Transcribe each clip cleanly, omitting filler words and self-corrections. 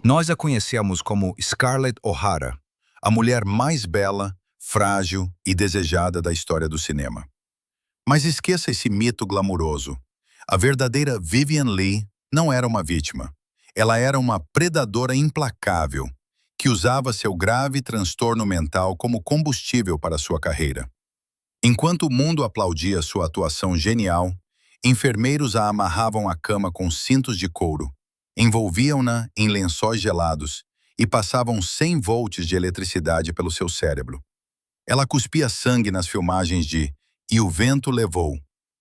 Nós a conhecemos como Scarlett O'Hara, a mulher mais bela, frágil e desejada da história do cinema. Mas esqueça esse mito glamuroso. A verdadeira Vivien Leigh não era uma vítima. Ela era uma predadora implacável, que usava seu grave transtorno mental como combustível para sua carreira. Enquanto o mundo aplaudia sua atuação genial, enfermeiros a amarravam à cama com cintos de couro, envolviam-na em lençóis gelados e passavam 100 volts de eletricidade pelo seu cérebro. Ela cuspia sangue nas filmagens de E o Vento Levou,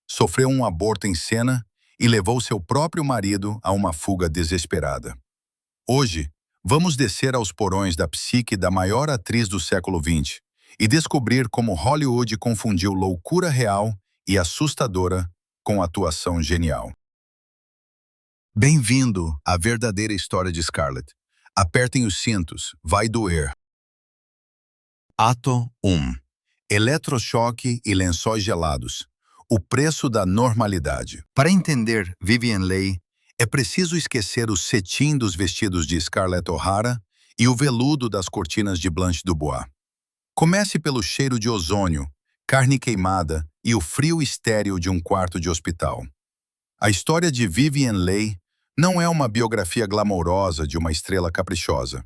sofreu um aborto em cena e levou seu próprio marido a uma fuga desesperada. Hoje, vamos descer aos porões da psique da maior atriz do século XX e descobrir como Hollywood confundiu loucura real e assustadora com atuação genial. Bem-vindo à verdadeira história de Scarlett. Apertem os cintos, vai doer. Ato 1. Eletrochoque e lençóis gelados. O preço da normalidade. Para entender Vivien Leigh, é preciso esquecer o cetim dos vestidos de Scarlett O'Hara e o veludo das cortinas de Blanche Dubois. Comece pelo cheiro de ozônio, carne queimada e o frio estéril de um quarto de hospital. A história de Vivien Leigh não é uma biografia glamourosa de uma estrela caprichosa.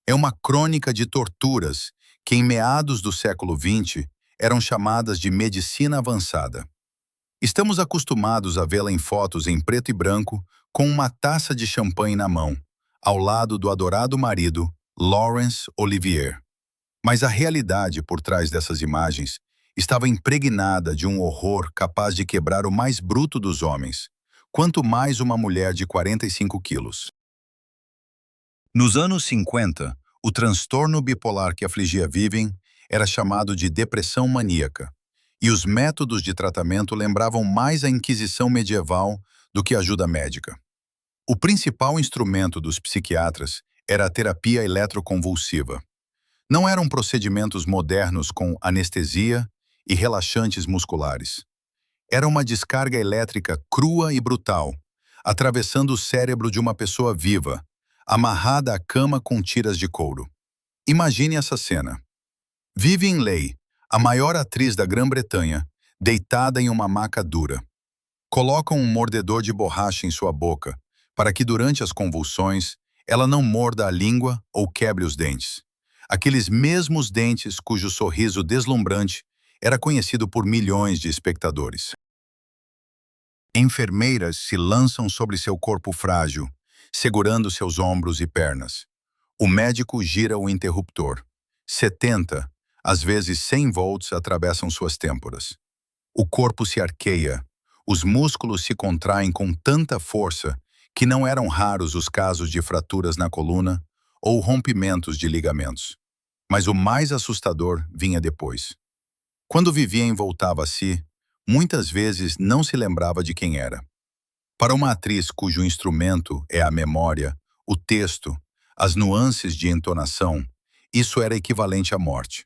É uma crônica de torturas que, em meados do século XX, eram chamadas de medicina avançada. Estamos acostumados a vê-la em fotos em preto e branco, com uma taça de champanhe na mão, ao lado do adorado marido, Laurence Olivier. Mas a realidade por trás dessas imagens estava impregnada de um horror capaz de quebrar o mais bruto dos homens, quanto mais uma mulher de 45 quilos. Nos anos 50, o transtorno bipolar que afligia Vivien era chamado de depressão maníaca, e os métodos de tratamento lembravam mais a Inquisição medieval do que a ajuda médica. O principal instrumento dos psiquiatras era a terapia eletroconvulsiva. Não eram procedimentos modernos com anestesia e relaxantes musculares. Era uma descarga elétrica crua e brutal, atravessando o cérebro de uma pessoa viva, amarrada à cama com tiras de couro. Imagine essa cena. Vivien Leigh, a maior atriz da Grã-Bretanha, deitada em uma maca dura. Colocam um mordedor de borracha em sua boca, para que durante as convulsões ela não morda a língua ou quebre os dentes. Aqueles mesmos dentes cujo sorriso deslumbrante era conhecido por milhões de espectadores. Enfermeiras se lançam sobre seu corpo frágil, segurando seus ombros e pernas. O médico gira o interruptor. 70, às vezes 100 volts atravessam suas têmporas. O corpo se arqueia, os músculos se contraem com tanta força que não eram raros os casos de fraturas na coluna ou rompimentos de ligamentos. Mas o mais assustador vinha depois. Quando Vivien voltava a si, muitas vezes não se lembrava de quem era. Para uma atriz cujo instrumento é a memória, o texto, as nuances de entonação, isso era equivalente à morte.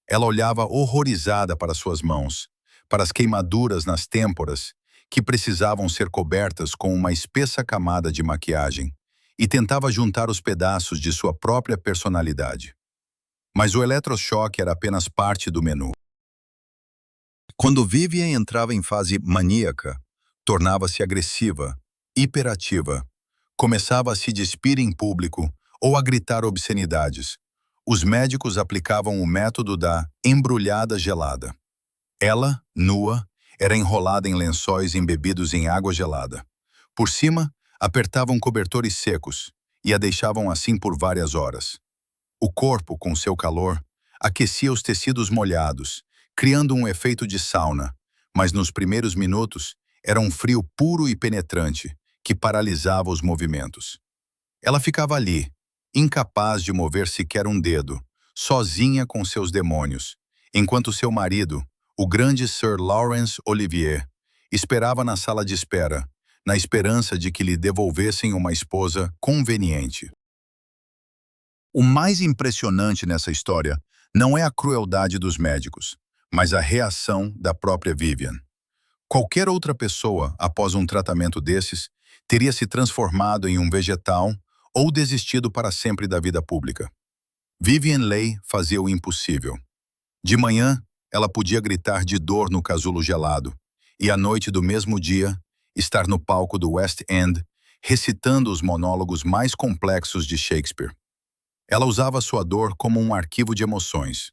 Ela olhava horrorizada para suas mãos, para as queimaduras nas têmporas, que precisavam ser cobertas com uma espessa camada de maquiagem, e tentava juntar os pedaços de sua própria personalidade. Mas o eletrochoque era apenas parte do menu. Quando Vivien entrava em fase maníaca, tornava-se agressiva, hiperativa, começava a se despir em público ou a gritar obscenidades. Os médicos aplicavam o método da embrulhada gelada. Ela, nua, era enrolada em lençóis embebidos em água gelada. Por cima, apertavam cobertores secos e a deixavam assim por várias horas. O corpo, com seu calor, aquecia os tecidos molhados, criando um efeito de sauna, mas nos primeiros minutos era um frio puro e penetrante que paralisava os movimentos. Ela ficava ali, incapaz de mover sequer um dedo, sozinha com seus demônios, enquanto seu marido, o grande Sir Laurence Olivier, esperava na sala de espera, na esperança de que lhe devolvessem uma esposa conveniente. O mais impressionante nessa história não é a crueldade dos médicos, mas a reação da própria Vivien. Qualquer outra pessoa, após um tratamento desses, teria se transformado em um vegetal ou desistido para sempre da vida pública. Vivien Leigh fazia o impossível. De manhã, ela podia gritar de dor no casulo gelado, e à noite do mesmo dia, estar no palco do West End, recitando os monólogos mais complexos de Shakespeare. Ela usava sua dor como um arquivo de emoções.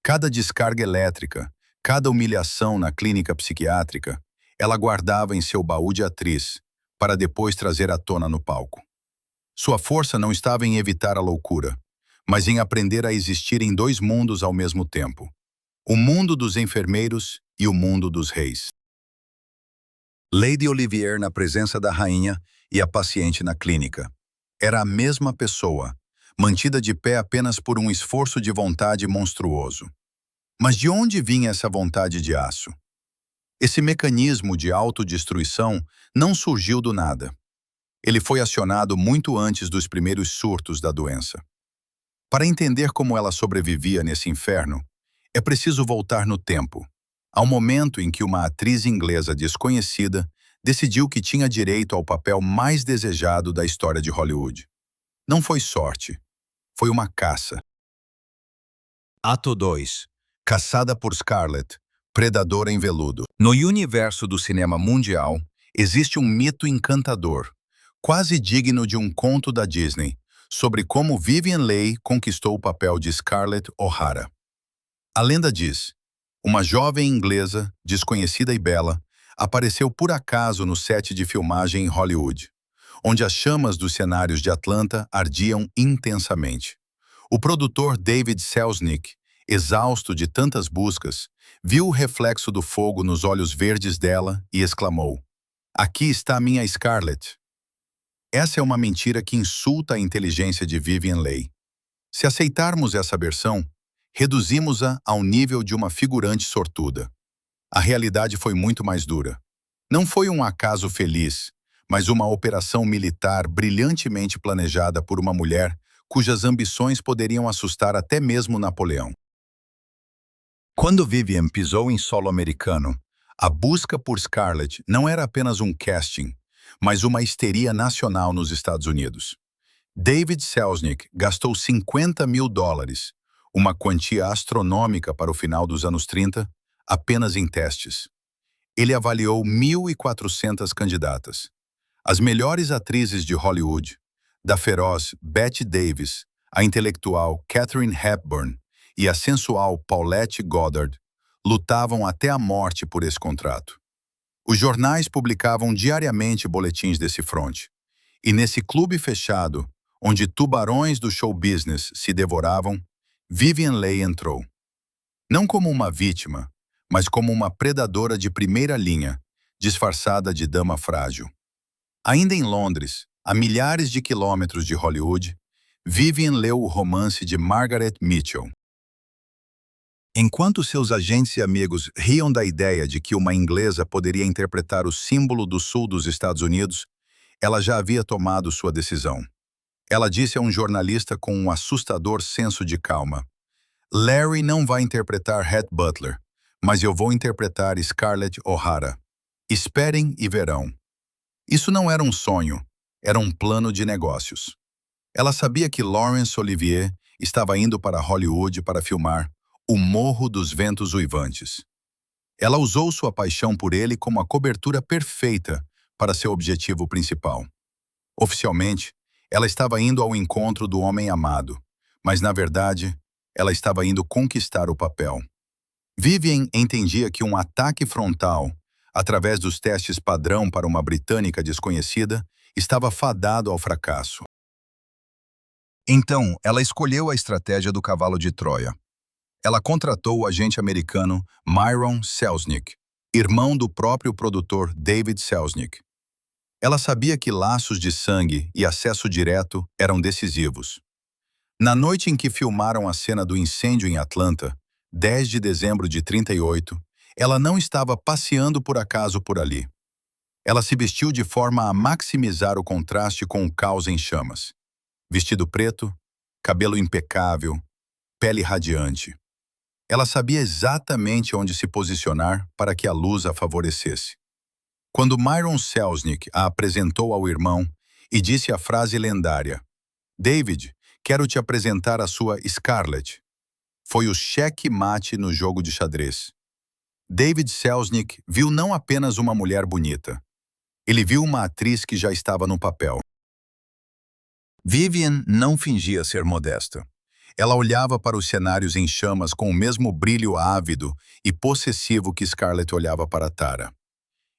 Cada descarga elétrica, cada humilhação na clínica psiquiátrica, ela guardava em seu baú de atriz, para depois trazer à tona no palco. Sua força não estava em evitar a loucura, mas em aprender a existir em dois mundos ao mesmo tempo: o mundo dos enfermeiros e o mundo dos reis. Lady Olivier na presença da rainha e a paciente na clínica. Era a mesma pessoa, mantida de pé apenas por um esforço de vontade monstruoso. Mas de onde vinha essa vontade de aço? Esse mecanismo de autodestruição não surgiu do nada. Ele foi acionado muito antes dos primeiros surtos da doença. Para entender como ela sobrevivia nesse inferno, é preciso voltar no tempo, ao momento em que uma atriz inglesa desconhecida decidiu que tinha direito ao papel mais desejado da história de Hollywood. Não foi sorte, foi uma caça. Ato 2. Caçada por Scarlett, predadora em veludo. No universo do cinema mundial, existe um mito encantador, quase digno de um conto da Disney, sobre como Vivien Leigh conquistou o papel de Scarlett O'Hara. A lenda diz: uma jovem inglesa, desconhecida e bela, apareceu por acaso no set de filmagem em Hollywood, onde as chamas dos cenários de Atlanta ardiam intensamente. O produtor David Selznick, exausto de tantas buscas, viu o reflexo do fogo nos olhos verdes dela e exclamou: "Aqui está minha Scarlett." Essa é uma mentira que insulta a inteligência de Vivien Leigh. Se aceitarmos essa versão, reduzimos-a ao nível de uma figurante sortuda. A realidade foi muito mais dura. Não foi um acaso feliz, mas uma operação militar brilhantemente planejada por uma mulher cujas ambições poderiam assustar até mesmo Napoleão. Quando Vivien pisou em solo americano, a busca por Scarlett não era apenas um casting, mas uma histeria nacional nos Estados Unidos. David Selznick gastou $50.000, uma quantia astronômica para o final dos anos 30, apenas em testes. Ele avaliou 1.400 candidatas. As melhores atrizes de Hollywood, da feroz Bette Davis, a intelectual Katharine Hepburn e a sensual Paulette Goddard, lutavam até a morte por esse contrato. Os jornais publicavam diariamente boletins desse fronte, e nesse clube fechado, onde tubarões do show business se devoravam, Vivien Leigh entrou. Não como uma vítima, mas como uma predadora de primeira linha, disfarçada de dama frágil. Ainda em Londres, a milhares de quilômetros de Hollywood, Vivien leu o romance de Margaret Mitchell. Enquanto seus agentes e amigos riam da ideia de que uma inglesa poderia interpretar o símbolo do sul dos Estados Unidos, ela já havia tomado sua decisão. Ela disse a um jornalista com um assustador senso de calma: "Larry não vai interpretar Rhett Butler, mas eu vou interpretar Scarlett O'Hara. Esperem e verão." Isso não era um sonho, era um plano de negócios. Ela sabia que Laurence Olivier estava indo para Hollywood para filmar O Morro dos Ventos Uivantes. Ela usou sua paixão por ele como a cobertura perfeita para seu objetivo principal. Oficialmente, ela estava indo ao encontro do homem amado, mas, na verdade, ela estava indo conquistar o papel. Vivien entendia que um ataque frontal, através dos testes padrão para uma britânica desconhecida, estava fadado ao fracasso. Então, ela escolheu a estratégia do cavalo de Troia. Ela contratou o agente americano Myron Selznick, irmão do próprio produtor David Selznick. Ela sabia que laços de sangue e acesso direto eram decisivos. Na noite em que filmaram a cena do incêndio em Atlanta, 10 de dezembro de 38, ela não estava passeando por acaso por ali. Ela se vestiu de forma a maximizar o contraste com o caos em chamas. Vestido preto, cabelo impecável, pele radiante. Ela sabia exatamente onde se posicionar para que a luz a favorecesse. Quando Myron Selznick a apresentou ao irmão e disse a frase lendária: David, quero te apresentar a sua Scarlett. Foi o cheque-mate no jogo de xadrez. David Selznick viu não apenas uma mulher bonita. Ele viu uma atriz que já estava no papel. Vivian não fingia ser modesta. Ela olhava para os cenários em chamas com o mesmo brilho ávido e possessivo que Scarlett olhava para Tara.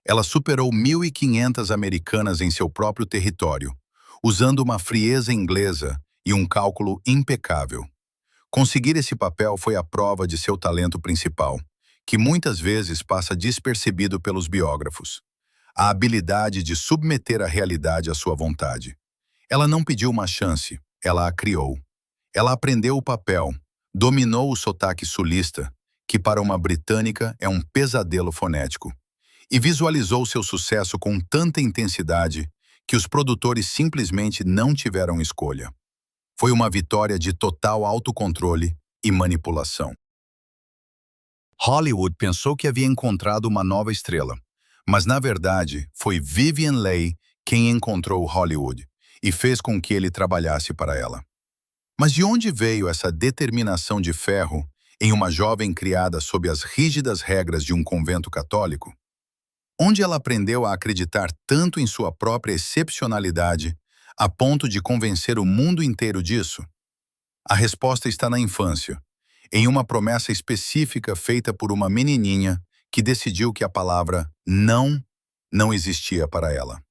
Ela superou 1.500 americanas em seu próprio território, usando uma frieza inglesa e um cálculo impecável. Conseguir esse papel foi a prova de seu talento principal, que muitas vezes passa despercebido pelos biógrafos. A habilidade de submeter a realidade à sua vontade. Ela não pediu uma chance, ela a criou. Ela aprendeu o papel, dominou o sotaque sulista, que para uma britânica é um pesadelo fonético, e visualizou seu sucesso com tanta intensidade que os produtores simplesmente não tiveram escolha. Foi uma vitória de total autocontrole e manipulação. Hollywood pensou que havia encontrado uma nova estrela, mas na verdade foi Vivien Leigh quem encontrou Hollywood e fez com que ele trabalhasse para ela. Mas de onde veio essa determinação de ferro em uma jovem criada sob as rígidas regras de um convento católico? Onde ela aprendeu a acreditar tanto em sua própria excepcionalidade a ponto de convencer o mundo inteiro disso? A resposta está na infância, em uma promessa específica feita por uma menininha que decidiu que a palavra não existia para ela.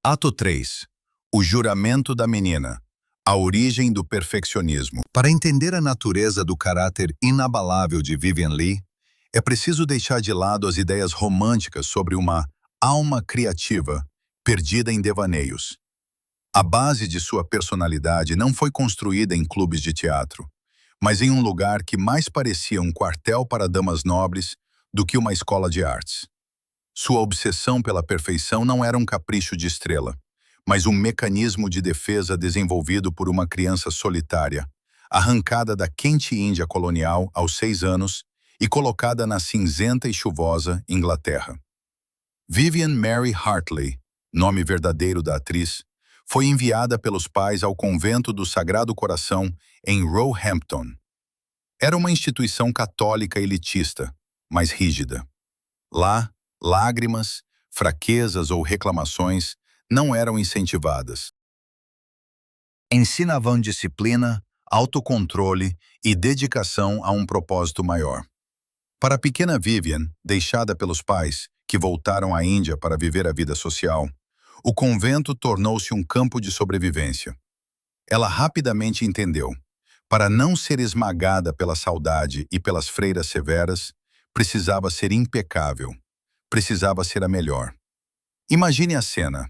Ato 3. O juramento da menina. A origem do perfeccionismo. Para entender a natureza do caráter inabalável de Vivien Leigh, é preciso deixar de lado as ideias românticas sobre uma alma criativa perdida em devaneios. A base de sua personalidade não foi construída em clubes de teatro, mas em um lugar que mais parecia um quartel para damas nobres do que uma escola de artes. Sua obsessão pela perfeição não era um capricho de estrela, mas um mecanismo de defesa desenvolvido por uma criança solitária, arrancada da quente Índia colonial aos 6 anos e colocada na cinzenta e chuvosa Inglaterra. Vivian Mary Hartley, nome verdadeiro da atriz, foi enviada pelos pais ao convento do Sagrado Coração em Roehampton. Era uma instituição católica elitista, mas rígida. Lá, lágrimas, fraquezas ou reclamações não eram incentivadas. Ensinavam disciplina, autocontrole e dedicação a um propósito maior. Para a pequena Vivian, deixada pelos pais, que voltaram à Índia para viver a vida social, o convento tornou-se um campo de sobrevivência. Ela rapidamente entendeu. Para não ser esmagada pela saudade e pelas freiras severas, precisava ser impecável. Precisava ser a melhor. Imagine a cena.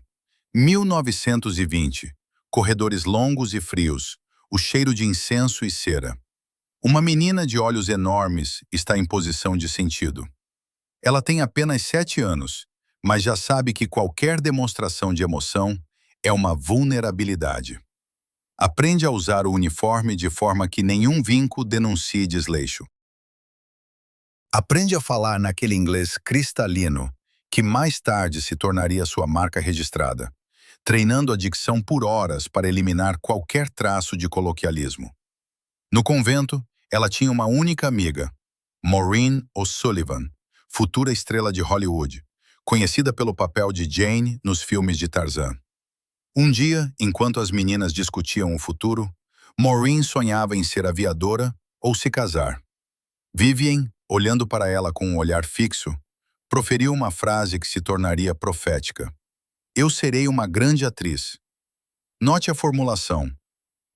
1920, corredores longos e frios, o cheiro de incenso e cera. Uma menina de olhos enormes está em posição de sentido. Ela tem apenas 7 anos, mas já sabe que qualquer demonstração de emoção é uma vulnerabilidade. Aprende a usar o uniforme de forma que nenhum vinco denuncie desleixo. Aprende a falar naquele inglês cristalino, que mais tarde se tornaria sua marca registrada, treinando a dicção por horas para eliminar qualquer traço de coloquialismo. No convento, ela tinha uma única amiga, Maureen O'Sullivan, futura estrela de Hollywood, conhecida pelo papel de Jane nos filmes de Tarzan. Um dia, enquanto as meninas discutiam o futuro, Maureen sonhava em ser aviadora ou se casar. Vivien, olhando para ela com um olhar fixo, proferiu uma frase que se tornaria profética. Eu serei uma grande atriz. Note a formulação.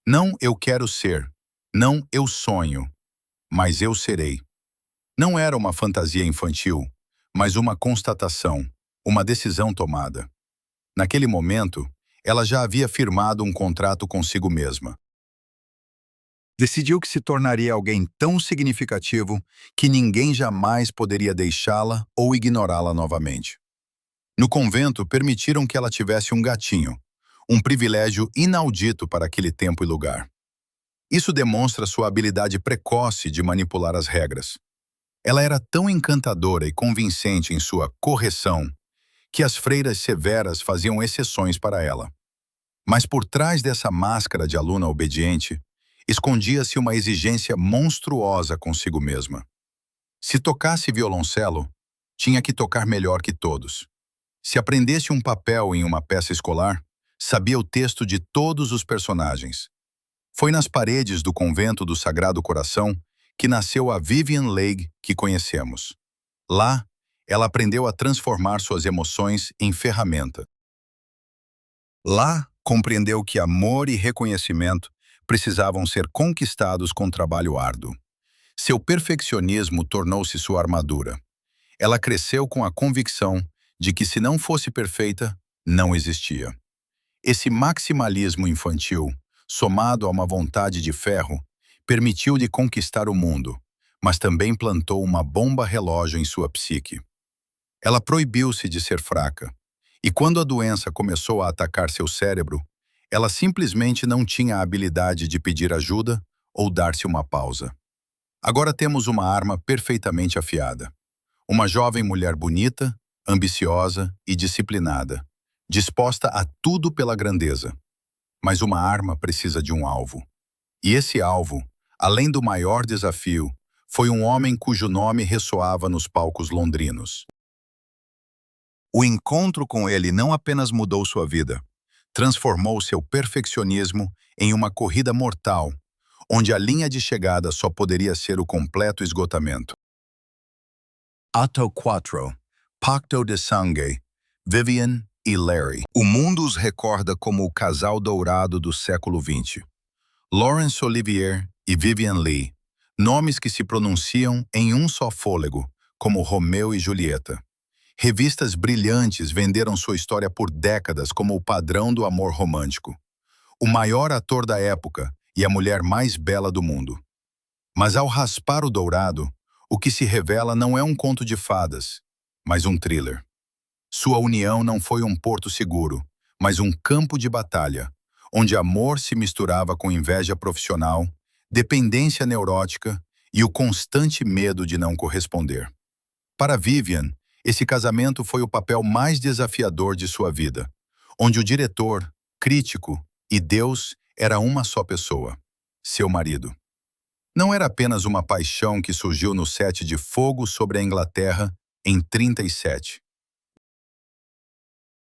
Não eu quero ser, não eu sonho, mas eu serei. Não era uma fantasia infantil, mas uma constatação, uma decisão tomada. Naquele momento, ela já havia firmado um contrato consigo mesma. Decidiu que se tornaria alguém tão significativo que ninguém jamais poderia deixá-la ou ignorá-la novamente. No convento, permitiram que ela tivesse um gatinho, um privilégio inaudito para aquele tempo e lugar. Isso demonstra sua habilidade precoce de manipular as regras. Ela era tão encantadora e convincente em sua correção que as freiras severas faziam exceções para ela. Mas por trás dessa máscara de aluna obediente, escondia-se uma exigência monstruosa consigo mesma. Se tocasse violoncelo, tinha que tocar melhor que todos. Se aprendesse um papel em uma peça escolar, sabia o texto de todos os personagens. Foi nas paredes do convento do Sagrado Coração que nasceu a Vivian Leigh que conhecemos. Lá, ela aprendeu a transformar suas emoções em ferramenta. Lá, compreendeu que amor e reconhecimento precisavam ser conquistados com trabalho árduo. Seu perfeccionismo tornou-se sua armadura. Ela cresceu com a convicção de que se não fosse perfeita, não existia. Esse maximalismo infantil, somado a uma vontade de ferro, permitiu-lhe conquistar o mundo, mas também plantou uma bomba relógio em sua psique. Ela proibiu-se de ser fraca, e quando a doença começou a atacar seu cérebro, ela simplesmente não tinha a habilidade de pedir ajuda ou dar-se uma pausa. Agora temos uma arma perfeitamente afiada. Uma jovem mulher bonita, ambiciosa e disciplinada, disposta a tudo pela grandeza. Mas uma arma precisa de um alvo. E esse alvo, além do maior desafio, foi um homem cujo nome ressoava nos palcos londrinos. O encontro com ele não apenas mudou sua vida, transformou seu perfeccionismo em uma corrida mortal, onde a linha de chegada só poderia ser o completo esgotamento. Ato 4. Pacto de Sangue, Vivian e Larry. O mundo os recorda como o casal dourado do século XX. Laurence Olivier e Vivian Leigh, nomes que se pronunciam em um só fôlego, como Romeu e Julieta. Revistas brilhantes venderam sua história por décadas como o padrão do amor romântico. O maior ator da época e a mulher mais bela do mundo. Mas ao raspar o dourado, o que se revela não é um conto de fadas, mas um thriller. Sua união não foi um porto seguro, mas um campo de batalha, onde amor se misturava com inveja profissional, dependência neurótica e o constante medo de não corresponder. Para Vivian, esse casamento foi o papel mais desafiador de sua vida, onde o diretor, crítico e Deus era uma só pessoa, seu marido. Não era apenas uma paixão que surgiu no set de Fogo sobre a Inglaterra em 37.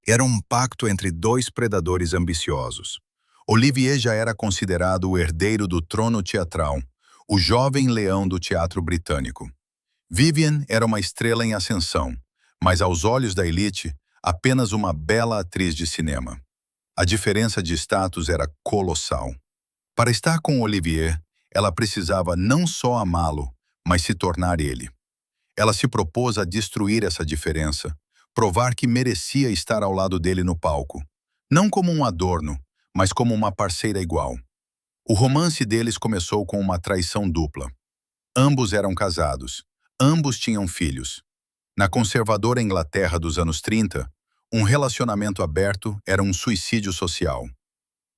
Era um pacto entre dois predadores ambiciosos. Olivier já era considerado o herdeiro do trono teatral, o jovem leão do teatro britânico. Vivian era uma estrela em ascensão, mas aos olhos da elite, apenas uma bela atriz de cinema. A diferença de status era colossal. Para estar com Olivier, ela precisava não só amá-lo, mas se tornar ele. Ela se propôs a destruir essa diferença, provar que merecia estar ao lado dele no palco, não como um adorno, mas como uma parceira igual. O romance deles começou com uma traição dupla. Ambos eram casados, ambos tinham filhos. Na conservadora Inglaterra dos anos 30, um relacionamento aberto era um suicídio social.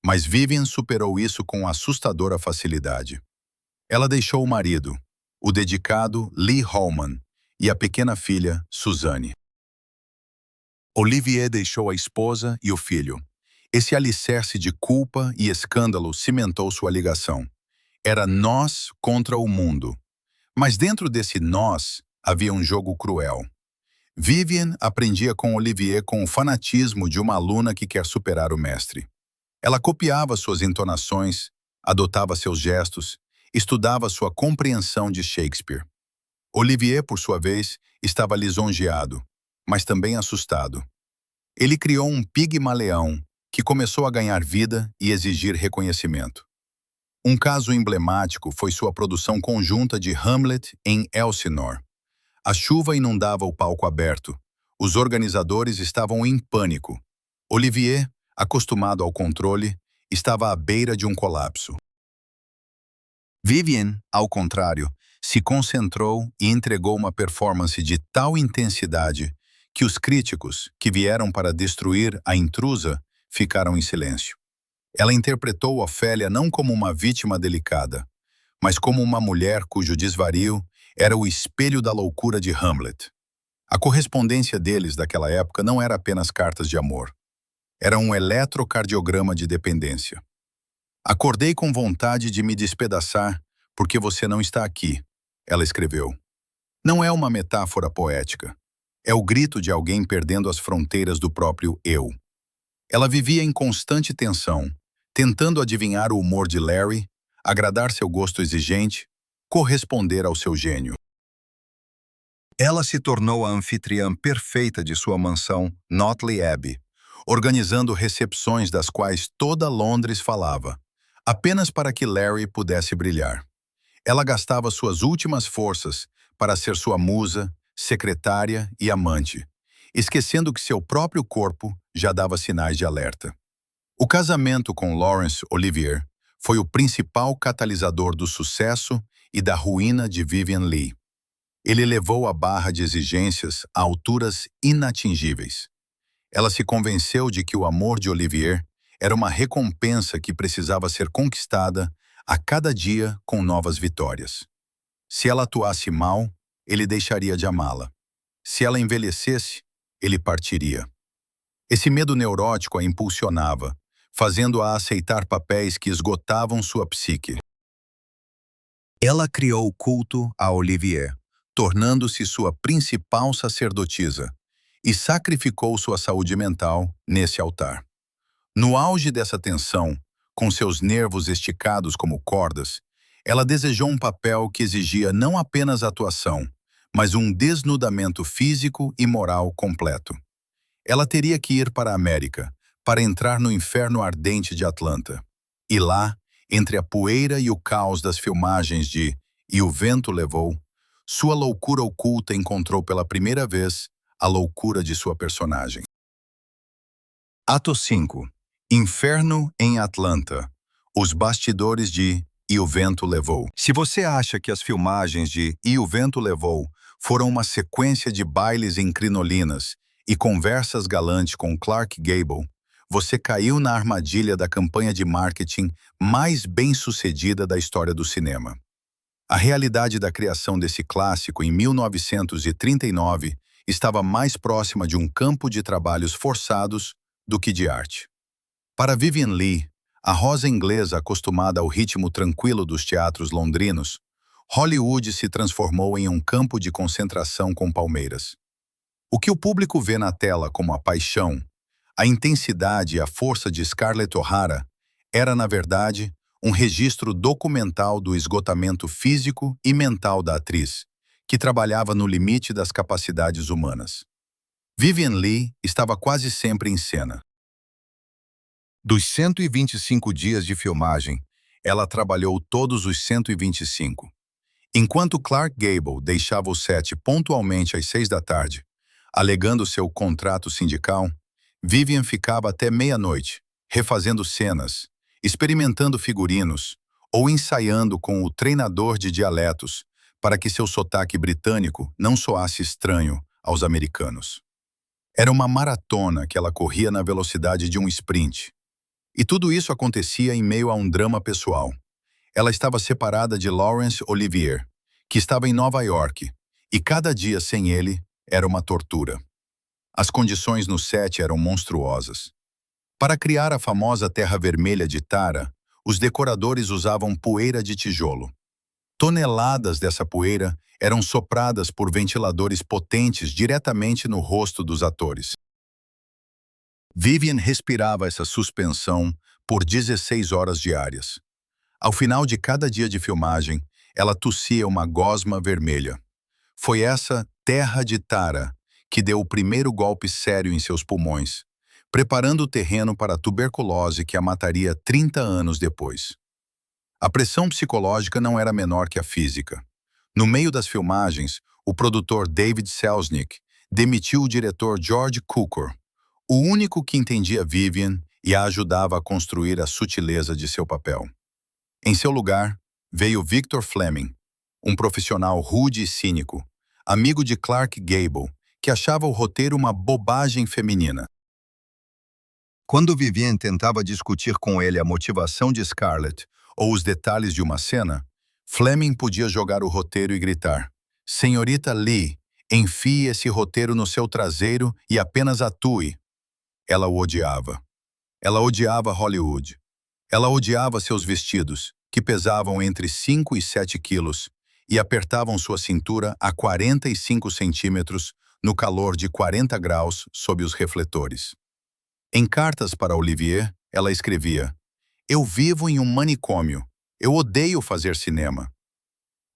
Mas Vivian superou isso com assustadora facilidade. Ela deixou o marido, o dedicado Lee Holman, e a pequena filha, Suzanne. Olivier deixou a esposa e o filho. Esse alicerce de culpa e escândalo cimentou sua ligação. Era nós contra o mundo. Mas dentro desse nós havia um jogo cruel. Vivian aprendia com Olivier com o fanatismo de uma aluna que quer superar o mestre. Ela copiava suas entonações, adotava seus gestos, estudava sua compreensão de Shakespeare. Olivier, por sua vez, estava lisonjeado, mas também assustado. Ele criou um pigmaleão que começou a ganhar vida e exigir reconhecimento. Um caso emblemático foi sua produção conjunta de Hamlet em Elsinore. A chuva inundava o palco aberto. Os organizadores estavam em pânico. Olivier, acostumado ao controle, estava à beira de um colapso. Vivian, ao contrário, se concentrou e entregou uma performance de tal intensidade que os críticos, que vieram para destruir a intrusa, ficaram em silêncio. Ela interpretou Ofélia não como uma vítima delicada, mas como uma mulher cujo desvario era o espelho da loucura de Hamlet. A correspondência deles daquela época não era apenas cartas de amor. Era um eletrocardiograma de dependência. Acordei com vontade de me despedaçar porque você não está aqui, ela escreveu. Não é uma metáfora poética. É o grito de alguém perdendo as fronteiras do próprio eu. Ela vivia em constante tensão, tentando adivinhar o humor de Larry, agradar seu gosto exigente, corresponder ao seu gênio. Ela se tornou a anfitriã perfeita de sua mansão, Notley Abbey, organizando recepções das quais toda Londres falava, apenas para que Larry pudesse brilhar. Ela gastava suas últimas forças para ser sua musa, secretária e amante, esquecendo que seu próprio corpo já dava sinais de alerta. O casamento com Laurence Olivier foi o principal catalisador do sucesso e da ruína de Vivien Leigh. Ele levou a barra de exigências a alturas inatingíveis. Ela se convenceu de que o amor de Olivier era uma recompensa que precisava ser conquistada a cada dia com novas vitórias. Se ela atuasse mal, ele deixaria de amá-la. Se ela envelhecesse, ele partiria. Esse medo neurótico a impulsionava, fazendo-a aceitar papéis que esgotavam sua psique. Ela criou o culto a Olivier, tornando-se sua principal sacerdotisa, e sacrificou sua saúde mental nesse altar. No auge dessa tensão, com seus nervos esticados como cordas, ela desejou um papel que exigia não apenas atuação, mas um desnudamento físico e moral completo. Ela teria que ir para a América, para entrar no inferno ardente de Atlanta. E lá, entre a poeira e o caos das filmagens de E o Vento Levou, sua loucura oculta encontrou pela primeira vez a loucura de sua personagem. Ato 5. Inferno em Atlanta. Os bastidores de E o Vento Levou. Se você acha que as filmagens de E o Vento Levou foram uma sequência de bailes em crinolinas e conversas galantes com Clark Gable, você caiu na armadilha da campanha de marketing mais bem-sucedida da história do cinema. A realidade da criação desse clássico em 1939 estava mais próxima de um campo de trabalhos forçados do que de arte. Para Vivien Leigh, a rosa inglesa acostumada ao ritmo tranquilo dos teatros londrinos, Hollywood se transformou em um campo de concentração com palmeiras. O que o público vê na tela como a paixão, a intensidade e a força de Scarlett O'Hara era, na verdade, um registro documental do esgotamento físico e mental da atriz, que trabalhava no limite das capacidades humanas. Vivien Leigh estava quase sempre em cena. Dos 125 dias de filmagem, ela trabalhou todos os 125. Enquanto Clark Gable deixava o set pontualmente às 6 da tarde, alegando seu contrato sindical, Vivien ficava até meia-noite, refazendo cenas, experimentando figurinos ou ensaiando com o treinador de dialetos para que seu sotaque britânico não soasse estranho aos americanos. Era uma maratona que ela corria na velocidade de um sprint. E tudo isso acontecia em meio a um drama pessoal. Ela estava separada de Laurence Olivier, que estava em Nova York, e cada dia sem ele era uma tortura. As condições no set eram monstruosas. Para criar a famosa terra vermelha de Tara, os decoradores usavam poeira de tijolo. Toneladas dessa poeira eram sopradas por ventiladores potentes diretamente no rosto dos atores. Vivien respirava essa suspensão por 16 horas diárias. Ao final de cada dia de filmagem, ela tossia uma gosma vermelha. Foi essa terra de Tara que deu o primeiro golpe sério em seus pulmões, preparando o terreno para a tuberculose que a mataria 30 anos depois. A pressão psicológica não era menor que a física. No meio das filmagens, o produtor David Selznick demitiu o diretor George Cukor, o único que entendia Vivien e a ajudava a construir a sutileza de seu papel. Em seu lugar, veio Victor Fleming, um profissional rude e cínico, amigo de Clark Gable, que achava o roteiro uma bobagem feminina. Quando Vivien tentava discutir com ele a motivação de Scarlett ou os detalhes de uma cena, Fleming podia jogar o roteiro e gritar: "Senhorita Leigh, enfie esse roteiro no seu traseiro e apenas atue." Ela o odiava. Ela odiava Hollywood. Ela odiava seus vestidos, que pesavam entre 5 e 7 quilos e apertavam sua cintura a 45 centímetros no calor de 40 graus sob os refletores. Em cartas para Olivier, ela escrevia: "Eu vivo em um manicômio. Eu odeio fazer cinema."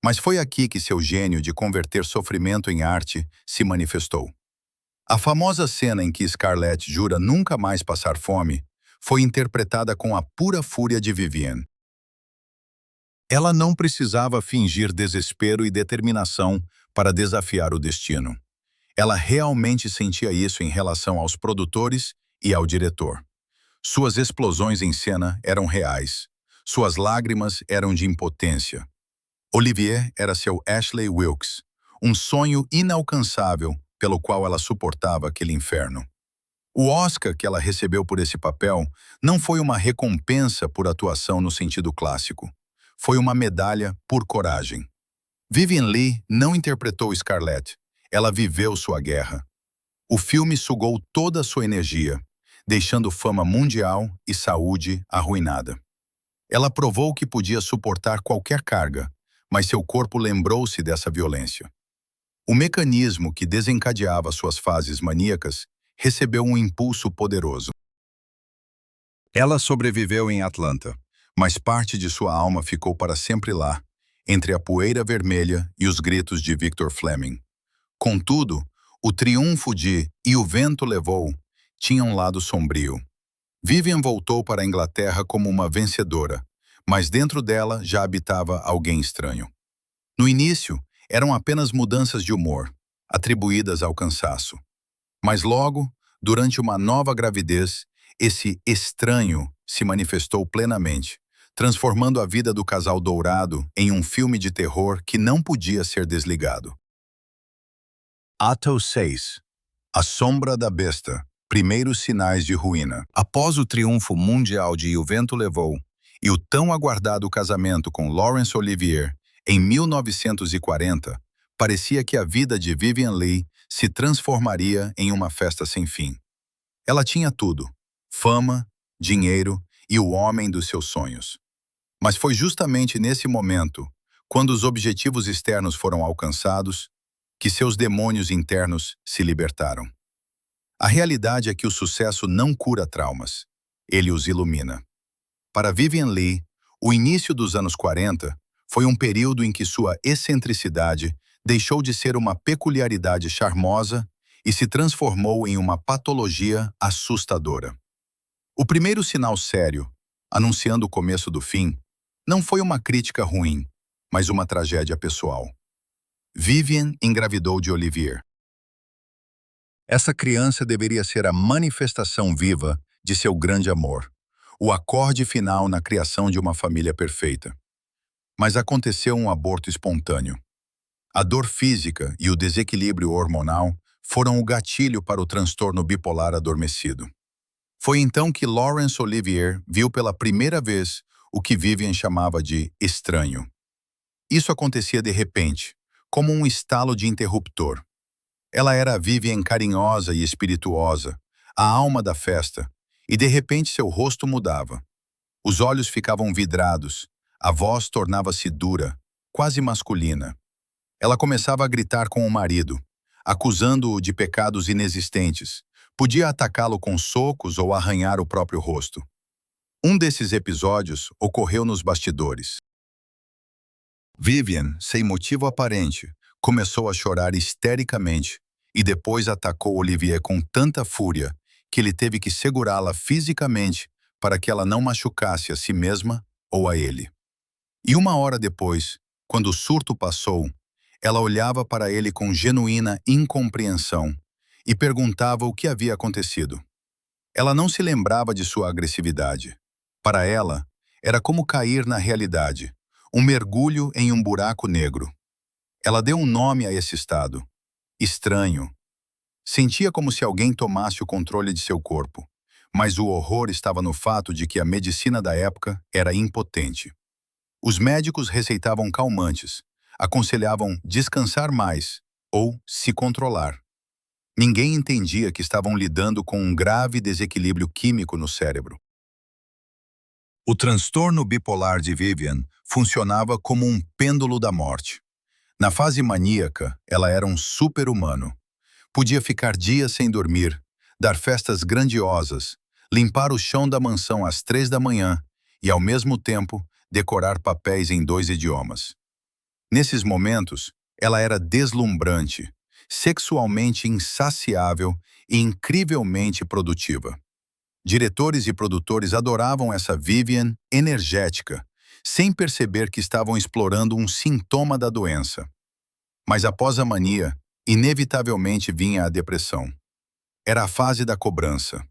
Mas foi aqui que seu gênio de converter sofrimento em arte se manifestou. A famosa cena em que Scarlett jura nunca mais passar fome foi interpretada com a pura fúria de Vivienne. Ela não precisava fingir desespero e determinação para desafiar o destino. Ela realmente sentia isso em relação aos produtores e ao diretor. Suas explosões em cena eram reais. Suas lágrimas eram de impotência. Olivier era seu Ashley Wilkes, um sonho inalcançável pelo qual ela suportava aquele inferno. O Oscar que ela recebeu por esse papel não foi uma recompensa por atuação no sentido clássico. Foi uma medalha por coragem. Vivien Leigh não interpretou Scarlett. Ela viveu sua guerra. O filme sugou toda a sua energia, deixando fama mundial e saúde arruinada. Ela provou que podia suportar qualquer carga, mas seu corpo lembrou-se dessa violência. O mecanismo que desencadeava suas fases maníacas recebeu um impulso poderoso. Ela sobreviveu em Atlanta, mas parte de sua alma ficou para sempre lá, entre a poeira vermelha e os gritos de Victor Fleming. Contudo, o triunfo de "E o vento levou" tinha um lado sombrio. Vivian voltou para a Inglaterra como uma vencedora, mas dentro dela já habitava alguém estranho. No início, eram apenas mudanças de humor, atribuídas ao cansaço. Mas logo, durante uma nova gravidez, esse estranho se manifestou plenamente, transformando a vida do casal dourado em um filme de terror que não podia ser desligado. Ato 6. A Sombra da Besta. Primeiros sinais de ruína. Após o triunfo mundial de E o Vento Levou e o tão aguardado casamento com Laurence Olivier em 1940, parecia que a vida de Vivien Leigh se transformaria em uma festa sem fim. Ela tinha tudo: fama, dinheiro e o homem dos seus sonhos. Mas foi justamente nesse momento, quando os objetivos externos foram alcançados, que seus demônios internos se libertaram. A realidade é que o sucesso não cura traumas, ele os ilumina. Para Vivien Leigh, o início dos anos 40 foi um período em que sua excentricidade deixou de ser uma peculiaridade charmosa e se transformou em uma patologia assustadora. O primeiro sinal sério, anunciando o começo do fim, não foi uma crítica ruim, mas uma tragédia pessoal. Vivien engravidou de Olivier. Essa criança deveria ser a manifestação viva de seu grande amor, o acorde final na criação de uma família perfeita. Mas aconteceu um aborto espontâneo. A dor física e o desequilíbrio hormonal foram o gatilho para o transtorno bipolar adormecido. Foi então que Laurence Olivier viu pela primeira vez o que Vivien chamava de estranho. Isso acontecia de repente, como um estalo de interruptor. Ela era a Vivien carinhosa e espirituosa, a alma da festa, e de repente seu rosto mudava. Os olhos ficavam vidrados, a voz tornava-se dura, quase masculina. Ela começava a gritar com o marido, acusando-o de pecados inexistentes. Podia atacá-lo com socos ou arranhar o próprio rosto. Um desses episódios ocorreu nos bastidores. Vivien, sem motivo aparente, começou a chorar histericamente e depois atacou Olivier com tanta fúria que ele teve que segurá-la fisicamente para que ela não machucasse a si mesma ou a ele. E uma hora depois, quando o surto passou, ela olhava para ele com genuína incompreensão e perguntava o que havia acontecido. Ela não se lembrava de sua agressividade. Para ela, era como cair na realidade, um mergulho em um buraco negro. Ela deu um nome a esse estado: estranho. Sentia como se alguém tomasse o controle de seu corpo, mas o horror estava no fato de que a medicina da época era impotente. Os médicos receitavam calmantes, aconselhavam descansar mais ou se controlar. Ninguém entendia que estavam lidando com um grave desequilíbrio químico no cérebro. O transtorno bipolar de Vivian funcionava como um pêndulo da morte. Na fase maníaca, ela era um super-humano. Podia ficar dias sem dormir, dar festas grandiosas, limpar o chão da mansão às 3 da manhã e, ao mesmo tempo, decorar papéis em 2 idiomas. Nesses momentos, ela era deslumbrante, sexualmente insaciável e incrivelmente produtiva. Diretores e produtores adoravam essa Vivian energética, sem perceber que estavam explorando um sintoma da doença. Mas após a mania, inevitavelmente vinha a depressão. Era a fase da cobrança.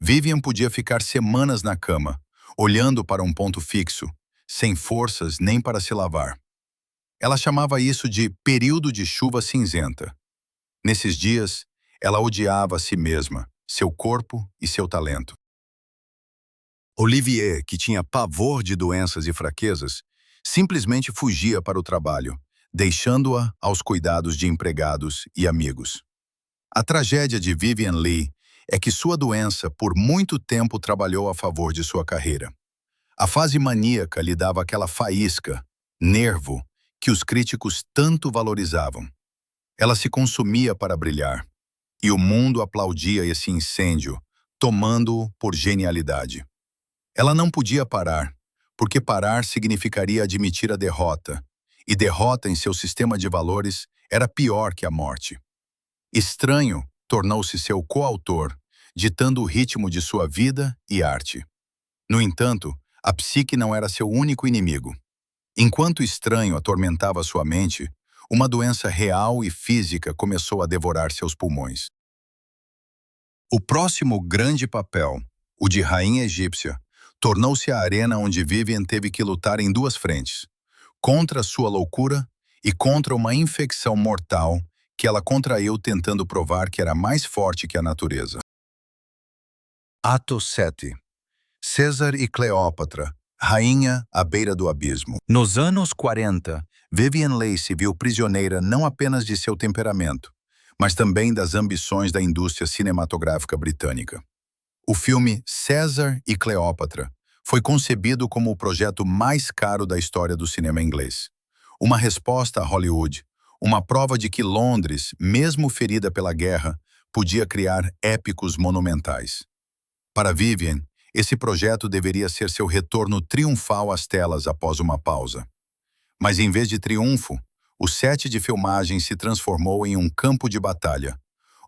Vivian podia ficar semanas na cama, olhando para um ponto fixo, sem forças nem para se lavar. Ela chamava isso de período de chuva cinzenta. Nesses dias, ela odiava a si mesma, seu corpo e seu talento. Olivier, que tinha pavor de doenças e fraquezas, simplesmente fugia para o trabalho, deixando-a aos cuidados de empregados e amigos. A tragédia de Vivian Leigh é que sua doença por muito tempo trabalhou a favor de sua carreira. A fase maníaca lhe dava aquela faísca, nervo, que os críticos tanto valorizavam. Ela se consumia para brilhar, e o mundo aplaudia esse incêndio, tomando-o por genialidade. Ela não podia parar, porque parar significaria admitir a derrota, e derrota em seu sistema de valores era pior que a morte. Estranho tornou-se seu coautor, ditando o ritmo de sua vida e arte. No entanto, a psique não era seu único inimigo. Enquanto Estranho atormentava sua mente, uma doença real e física começou a devorar seus pulmões. O próximo grande papel, o de rainha egípcia, tornou-se a arena onde Vivian teve que lutar em duas frentes, contra sua loucura e contra uma infecção mortal que ela contraiu tentando provar que era mais forte que a natureza. Ato 7. César e Cleópatra, rainha à beira do abismo. Nos anos 40, Vivian Leigh se viu prisioneira não apenas de seu temperamento, mas também das ambições da indústria cinematográfica britânica. O filme César e Cleópatra foi concebido como o projeto mais caro da história do cinema inglês. Uma resposta a Hollywood, uma prova de que Londres, mesmo ferida pela guerra, podia criar épicos monumentais. Para Vivian, esse projeto deveria ser seu retorno triunfal às telas após uma pausa. Mas em vez de triunfo, o set de filmagem se transformou em um campo de batalha,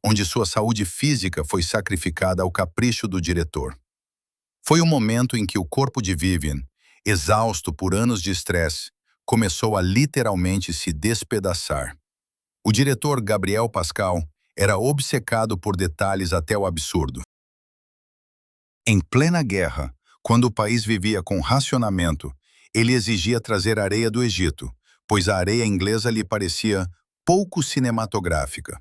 onde sua saúde física foi sacrificada ao capricho do diretor. Foi o momento em que o corpo de Vivian, exausto por anos de estresse, começou a literalmente se despedaçar. O diretor Gabriel Pascal era obcecado por detalhes até o absurdo. Em plena guerra, quando o país vivia com racionamento, ele exigia trazer areia do Egito, pois a areia inglesa lhe parecia pouco cinematográfica.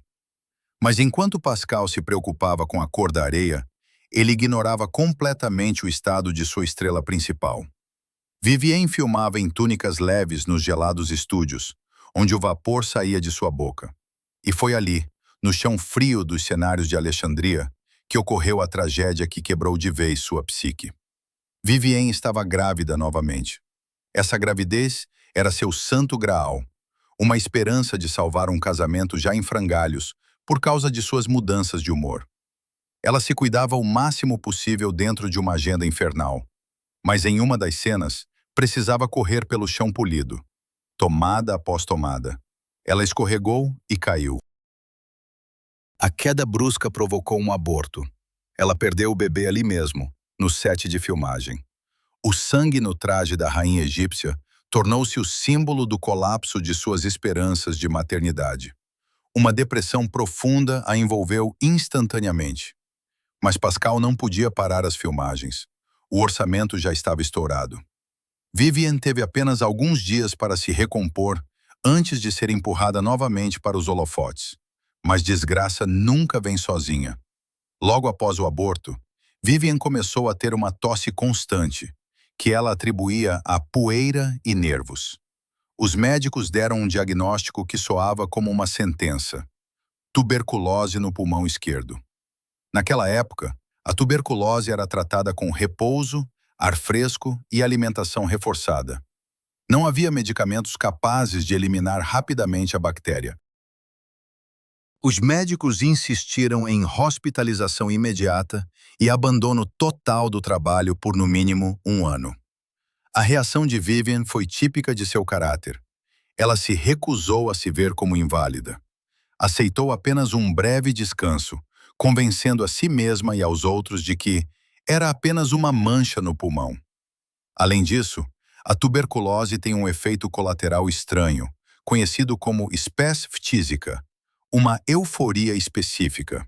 Mas enquanto Pascal se preocupava com a cor da areia, ele ignorava completamente o estado de sua estrela principal. Vivien filmava em túnicas leves nos gelados estúdios, onde o vapor saía de sua boca. E foi ali, no chão frio dos cenários de Alexandria, que ocorreu a tragédia que quebrou de vez sua psique. Vivien estava grávida novamente. Essa gravidez era seu santo graal, uma esperança de salvar um casamento já em frangalhos por causa de suas mudanças de humor. Ela se cuidava o máximo possível dentro de uma agenda infernal, mas em uma das cenas precisava correr pelo chão polido. Tomada após tomada, ela escorregou e caiu. A queda brusca provocou um aborto. Ela perdeu o bebê ali mesmo, no set de filmagem. O sangue no traje da rainha egípcia tornou-se o símbolo do colapso de suas esperanças de maternidade. Uma depressão profunda a envolveu instantaneamente. Mas Pascal não podia parar as filmagens. O orçamento já estava estourado. Vivian teve apenas alguns dias para se recompor antes de ser empurrada novamente para os holofotes. Mas desgraça nunca vem sozinha. Logo após o aborto, Vivian começou a ter uma tosse constante, que ela atribuía a poeira e nervos. Os médicos deram um diagnóstico que soava como uma sentença. tuberculose no pulmão esquerdo. Naquela época, a tuberculose era tratada com repouso, ar fresco e alimentação reforçada. Não havia medicamentos capazes de eliminar rapidamente a bactéria. Os médicos insistiram em hospitalização imediata e abandono total do trabalho por no mínimo 1 ano. A reação de Vivian foi típica de seu caráter. Ela se recusou a se ver como inválida. Aceitou apenas um breve descanso, convencendo a si mesma e aos outros de que era apenas uma mancha no pulmão. Além disso, a tuberculose tem um efeito colateral estranho, conhecido como espasftísica, uma euforia específica,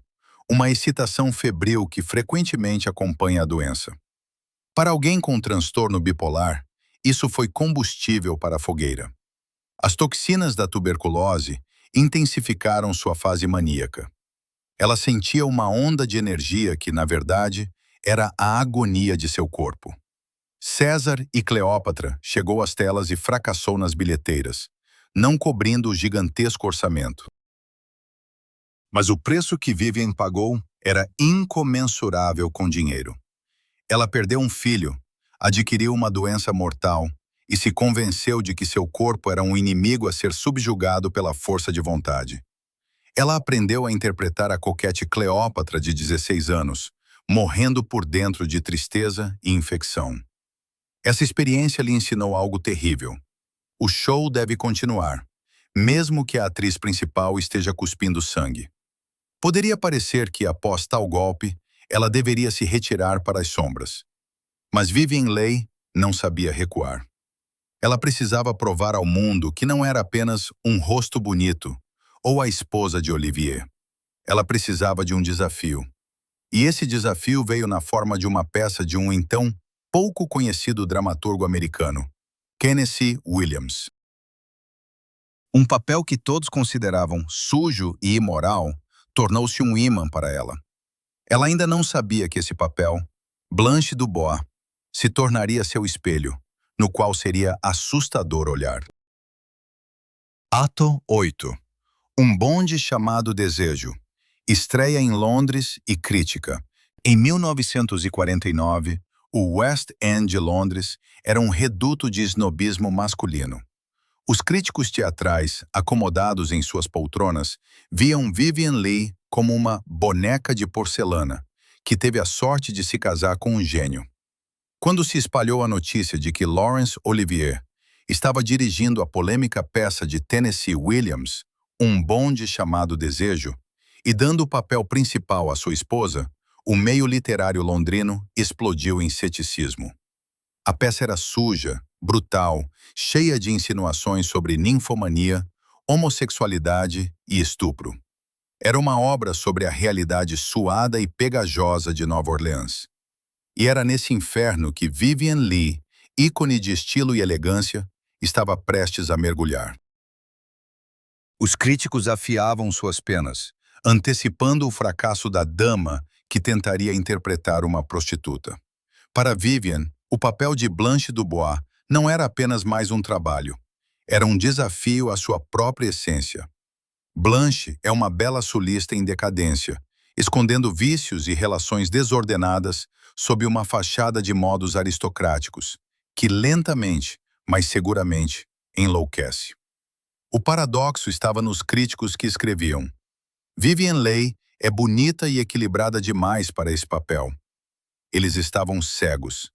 uma excitação febril que frequentemente acompanha a doença. Para alguém com transtorno bipolar, isso foi combustível para a fogueira. As toxinas da tuberculose intensificaram sua fase maníaca. Ela sentia uma onda de energia que, na verdade, era a agonia de seu corpo. César e Cleópatra chegou às telas e fracassou nas bilheteiras, não cobrindo o gigantesco orçamento. Mas o preço que Vivian pagou era incomensurável com dinheiro. Ela perdeu um filho, adquiriu uma doença mortal e se convenceu de que seu corpo era um inimigo a ser subjugado pela força de vontade. Ela aprendeu a interpretar a coquete Cleópatra de 16 anos, morrendo por dentro de tristeza e infecção. Essa experiência lhe ensinou algo terrível. O show deve continuar, mesmo que a atriz principal esteja cuspindo sangue. Poderia parecer que, após tal golpe, ela deveria se retirar para as sombras. Mas Vivien Leigh não sabia recuar. Ela precisava provar ao mundo que não era apenas um rosto bonito ou a esposa de Olivier. Ela precisava de um desafio. E esse desafio veio na forma de uma peça de um então pouco conhecido dramaturgo americano, Tennessee Williams. Um papel que todos consideravam sujo e imoral tornou-se um imã para ela. Ela ainda não sabia que esse papel, Blanche Dubois, se tornaria seu espelho, no qual seria assustador olhar. Ato 8. Um bonde chamado Desejo. Estreia em Londres e crítica. Em 1949, o West End de Londres era um reduto de snobismo masculino. Os críticos teatrais, acomodados em suas poltronas, viam Vivien Leigh como uma boneca de porcelana, que teve a sorte de se casar com um gênio. Quando se espalhou a notícia de que Laurence Olivier estava dirigindo a polêmica peça de Tennessee Williams, Um Bonde Chamado Desejo, e dando o papel principal à sua esposa, o meio literário londrino explodiu em ceticismo. A peça era suja, brutal, cheia de insinuações sobre ninfomania, homossexualidade e estupro. Era uma obra sobre a realidade suada e pegajosa de Nova Orleans. E era nesse inferno que Vivien Leigh, ícone de estilo e elegância, estava prestes a mergulhar. Os críticos afiavam suas penas, antecipando o fracasso da dama que tentaria interpretar uma prostituta. Para Vivien, o papel de Blanche Dubois não era apenas mais um trabalho, era um desafio à sua própria essência. Blanche é uma bela sulista em decadência, escondendo vícios e relações desordenadas sob uma fachada de modos aristocráticos, que lentamente, mas seguramente, enlouquece. O paradoxo estava nos críticos que escreviam: Vivien Leigh é bonita e equilibrada demais para esse papel. Eles estavam cegos.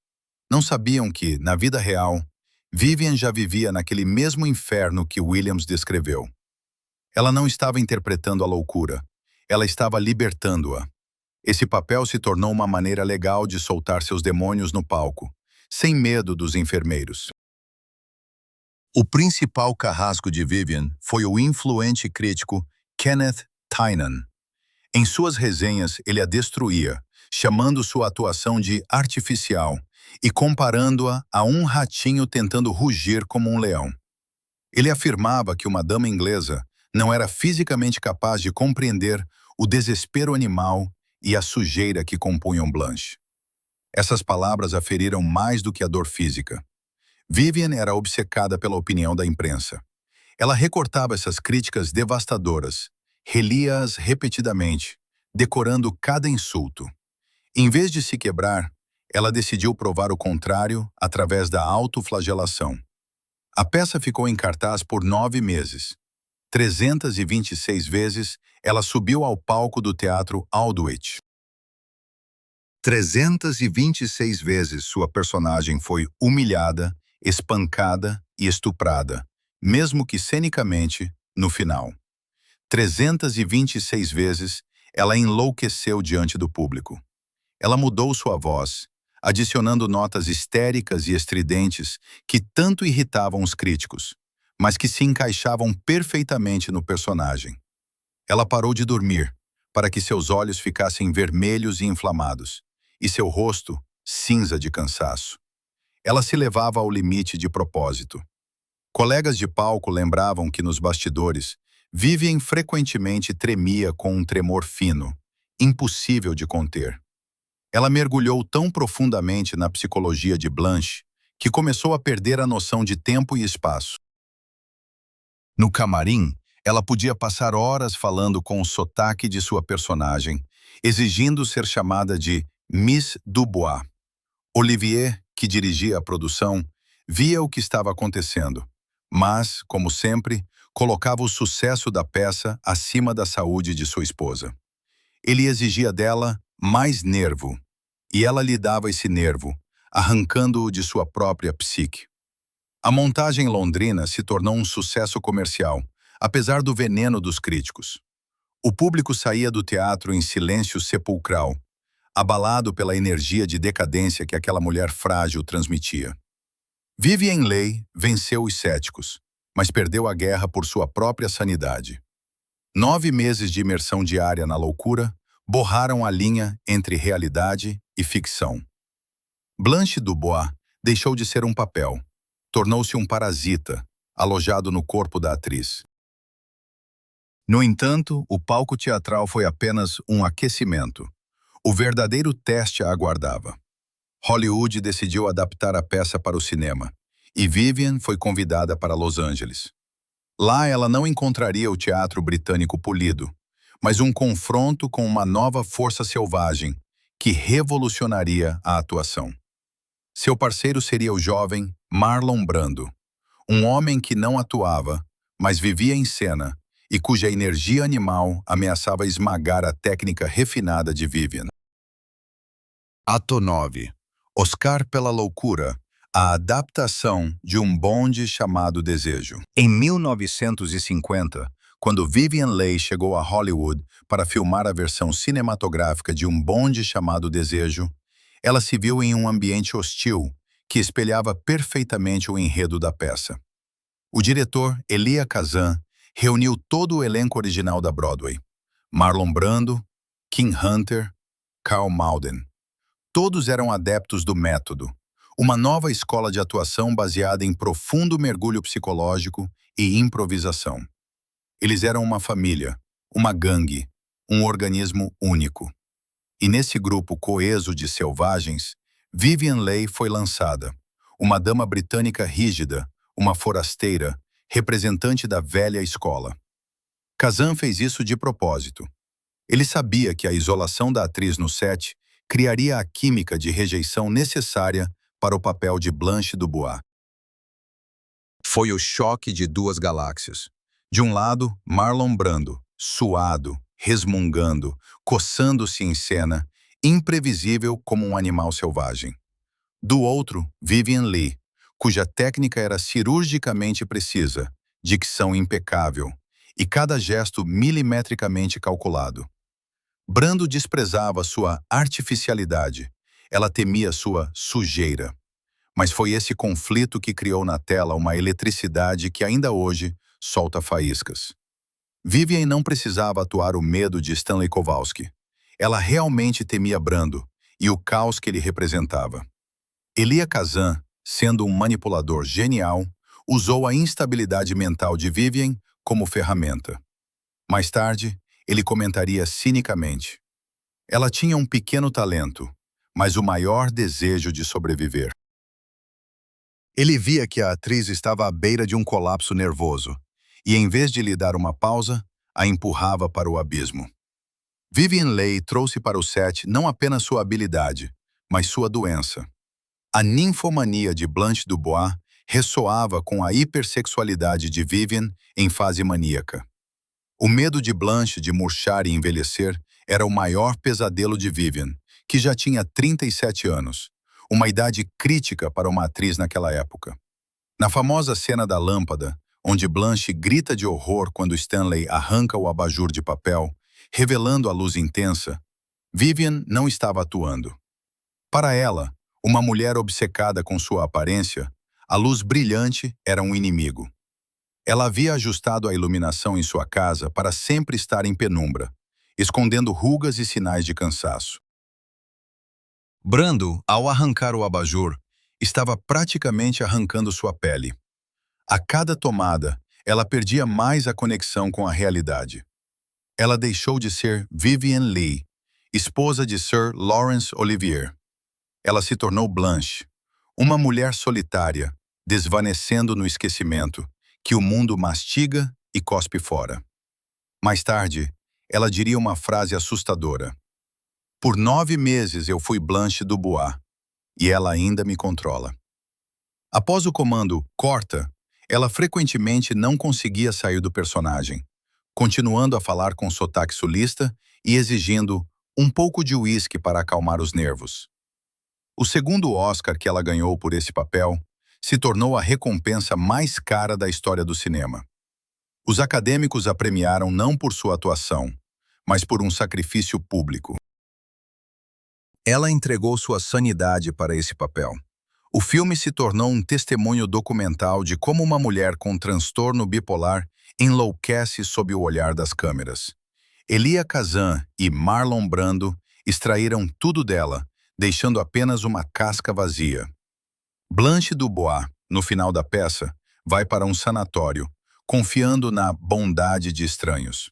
Não sabiam que, na vida real, Vivien já vivia naquele mesmo inferno que Williams descreveu. Ela não estava interpretando a loucura, ela estava libertando-a. Esse papel se tornou uma maneira legal de soltar seus demônios no palco, sem medo dos enfermeiros. O principal carrasco de Vivien foi o influente crítico Kenneth Tynan. Em suas resenhas, ele a destruía, chamando sua atuação de artificial e comparando-a a um ratinho tentando rugir como um leão. Ele afirmava que uma dama inglesa não era fisicamente capaz de compreender o desespero animal e a sujeira que compunham Blanche. Essas palavras a feriram mais do que a dor física. Vivien era obcecada pela opinião da imprensa. Ela recortava essas críticas devastadoras relia-as repetidamente, decorando cada insulto. Em vez de se quebrar, ela decidiu provar o contrário através da autoflagelação. A peça ficou em cartaz por 9 meses. 326 vezes, ela subiu ao palco do Teatro Aldwych. 326 vezes sua personagem foi humilhada, espancada e estuprada, mesmo que cenicamente, no final. 326 vezes, ela enlouqueceu diante do público. Ela mudou sua voz, adicionando notas histéricas e estridentes que tanto irritavam os críticos, mas que se encaixavam perfeitamente no personagem. Ela parou de dormir, para que seus olhos ficassem vermelhos e inflamados, e seu rosto cinza de cansaço. Ela se levava ao limite de propósito. Colegas de palco lembravam que nos bastidores, Vivian frequentemente tremia com um tremor fino, impossível de conter. Ela mergulhou tão profundamente na psicologia de Blanche que começou a perder a noção de tempo e espaço. No camarim, ela podia passar horas falando com o sotaque de sua personagem, exigindo ser chamada de Miss Dubois. Olivier, que dirigia a produção, via o que estava acontecendo, mas, como sempre, colocava o sucesso da peça acima da saúde de sua esposa. Ele exigia dela mais nervo, e ela lhe dava esse nervo, arrancando-o de sua própria psique. A montagem londrina se tornou um sucesso comercial, apesar do veneno dos críticos. O público saía do teatro em silêncio sepulcral, abalado pela energia de decadência que aquela mulher frágil transmitia. Vivien Leigh venceu os céticos, mas perdeu a guerra por sua própria sanidade. 9 meses de imersão diária na loucura borraram a linha entre realidade e ficção. Blanche Dubois deixou de ser um papel, tornou-se um parasita, alojado no corpo da atriz. No entanto, o palco teatral foi apenas um aquecimento. O verdadeiro teste a aguardava. Hollywood decidiu adaptar a peça para o cinema, e Vivian foi convidada para Los Angeles. Lá ela não encontraria o teatro britânico polido, mas um confronto com uma nova força selvagem que revolucionaria a atuação. Seu parceiro seria o jovem Marlon Brando, um homem que não atuava, mas vivia em cena e cuja energia animal ameaçava esmagar a técnica refinada de Vivian. Ato 9. Oscar pela loucura. A adaptação de Um Bonde Chamado Desejo. Em 1950, quando Vivien Leigh chegou a Hollywood para filmar a versão cinematográfica de Um Bonde Chamado Desejo, ela se viu em um ambiente hostil que espelhava perfeitamente o enredo da peça. O diretor, Elia Kazan, reuniu todo o elenco original da Broadway. Marlon Brando, Kim Hunter, Karl Malden. Todos eram adeptos do método, uma nova escola de atuação baseada em profundo mergulho psicológico e improvisação. Eles eram uma família, uma gangue, um organismo único. E nesse grupo coeso de selvagens, Vivien Leigh foi lançada, uma dama britânica rígida, uma forasteira, representante da velha escola. Kazan fez isso de propósito. Ele sabia que a isolação da atriz no set criaria a química de rejeição necessária para o papel de Blanche Dubois. Foi o choque de duas galáxias. De um lado, Marlon Brando, suado, resmungando, coçando-se em cena, imprevisível como um animal selvagem. Do outro, Vivien Leigh, cuja técnica era cirurgicamente precisa, dicção impecável, e cada gesto milimetricamente calculado. Brando desprezava sua artificialidade, ela temia sua sujeira. Mas foi esse conflito que criou na tela uma eletricidade que ainda hoje solta faíscas. Vivien não precisava atuar o medo de Stanley Kowalski. Ela realmente temia Brando e o caos que ele representava. Elia Kazan, sendo um manipulador genial, usou a instabilidade mental de Vivien como ferramenta. Mais tarde, ele comentaria cinicamente: ela tinha um pequeno talento, mas o maior desejo de sobreviver. Ele via que a atriz estava à beira de um colapso nervoso, e em vez de lhe dar uma pausa, a empurrava para o abismo. Vivien Leigh trouxe para o set não apenas sua habilidade, mas sua doença. A ninfomania de Blanche Dubois ressoava com a hipersexualidade de Vivien em fase maníaca. O medo de Blanche de murchar e envelhecer era o maior pesadelo de Vivien, que já tinha 37 anos, uma idade crítica para uma atriz naquela época. Na famosa cena da lâmpada, onde Blanche grita de horror quando Stanley arranca o abajur de papel, revelando a luz intensa, Vivien não estava atuando. Para ela, uma mulher obcecada com sua aparência, a luz brilhante era um inimigo. Ela havia ajustado a iluminação em sua casa para sempre estar em penumbra, escondendo rugas e sinais de cansaço. Brando, ao arrancar o abajur, estava praticamente arrancando sua pele. A cada tomada, ela perdia mais a conexão com a realidade. Ela deixou de ser Vivien Leigh, esposa de Sir Laurence Olivier. Ela se tornou Blanche, uma mulher solitária, desvanecendo no esquecimento, que o mundo mastiga e cospe fora. Mais tarde, ela diria uma frase assustadora. Por 9 meses eu fui Blanche Dubois, e ela ainda me controla. Após o comando "corta", ela frequentemente não conseguia sair do personagem, continuando a falar com sotaque sulista e exigindo um pouco de uísque para acalmar os nervos. O segundo Oscar que ela ganhou por esse papel se tornou a recompensa mais cara da história do cinema. Os acadêmicos a premiaram não por sua atuação, mas por um sacrifício público. Ela entregou sua sanidade para esse papel. O filme se tornou um testemunho documental de como uma mulher com transtorno bipolar enlouquece sob o olhar das câmeras. Elia Kazan e Marlon Brando extraíram tudo dela, deixando apenas uma casca vazia. Blanche Dubois, no final da peça, vai para um sanatório, confiando na bondade de estranhos.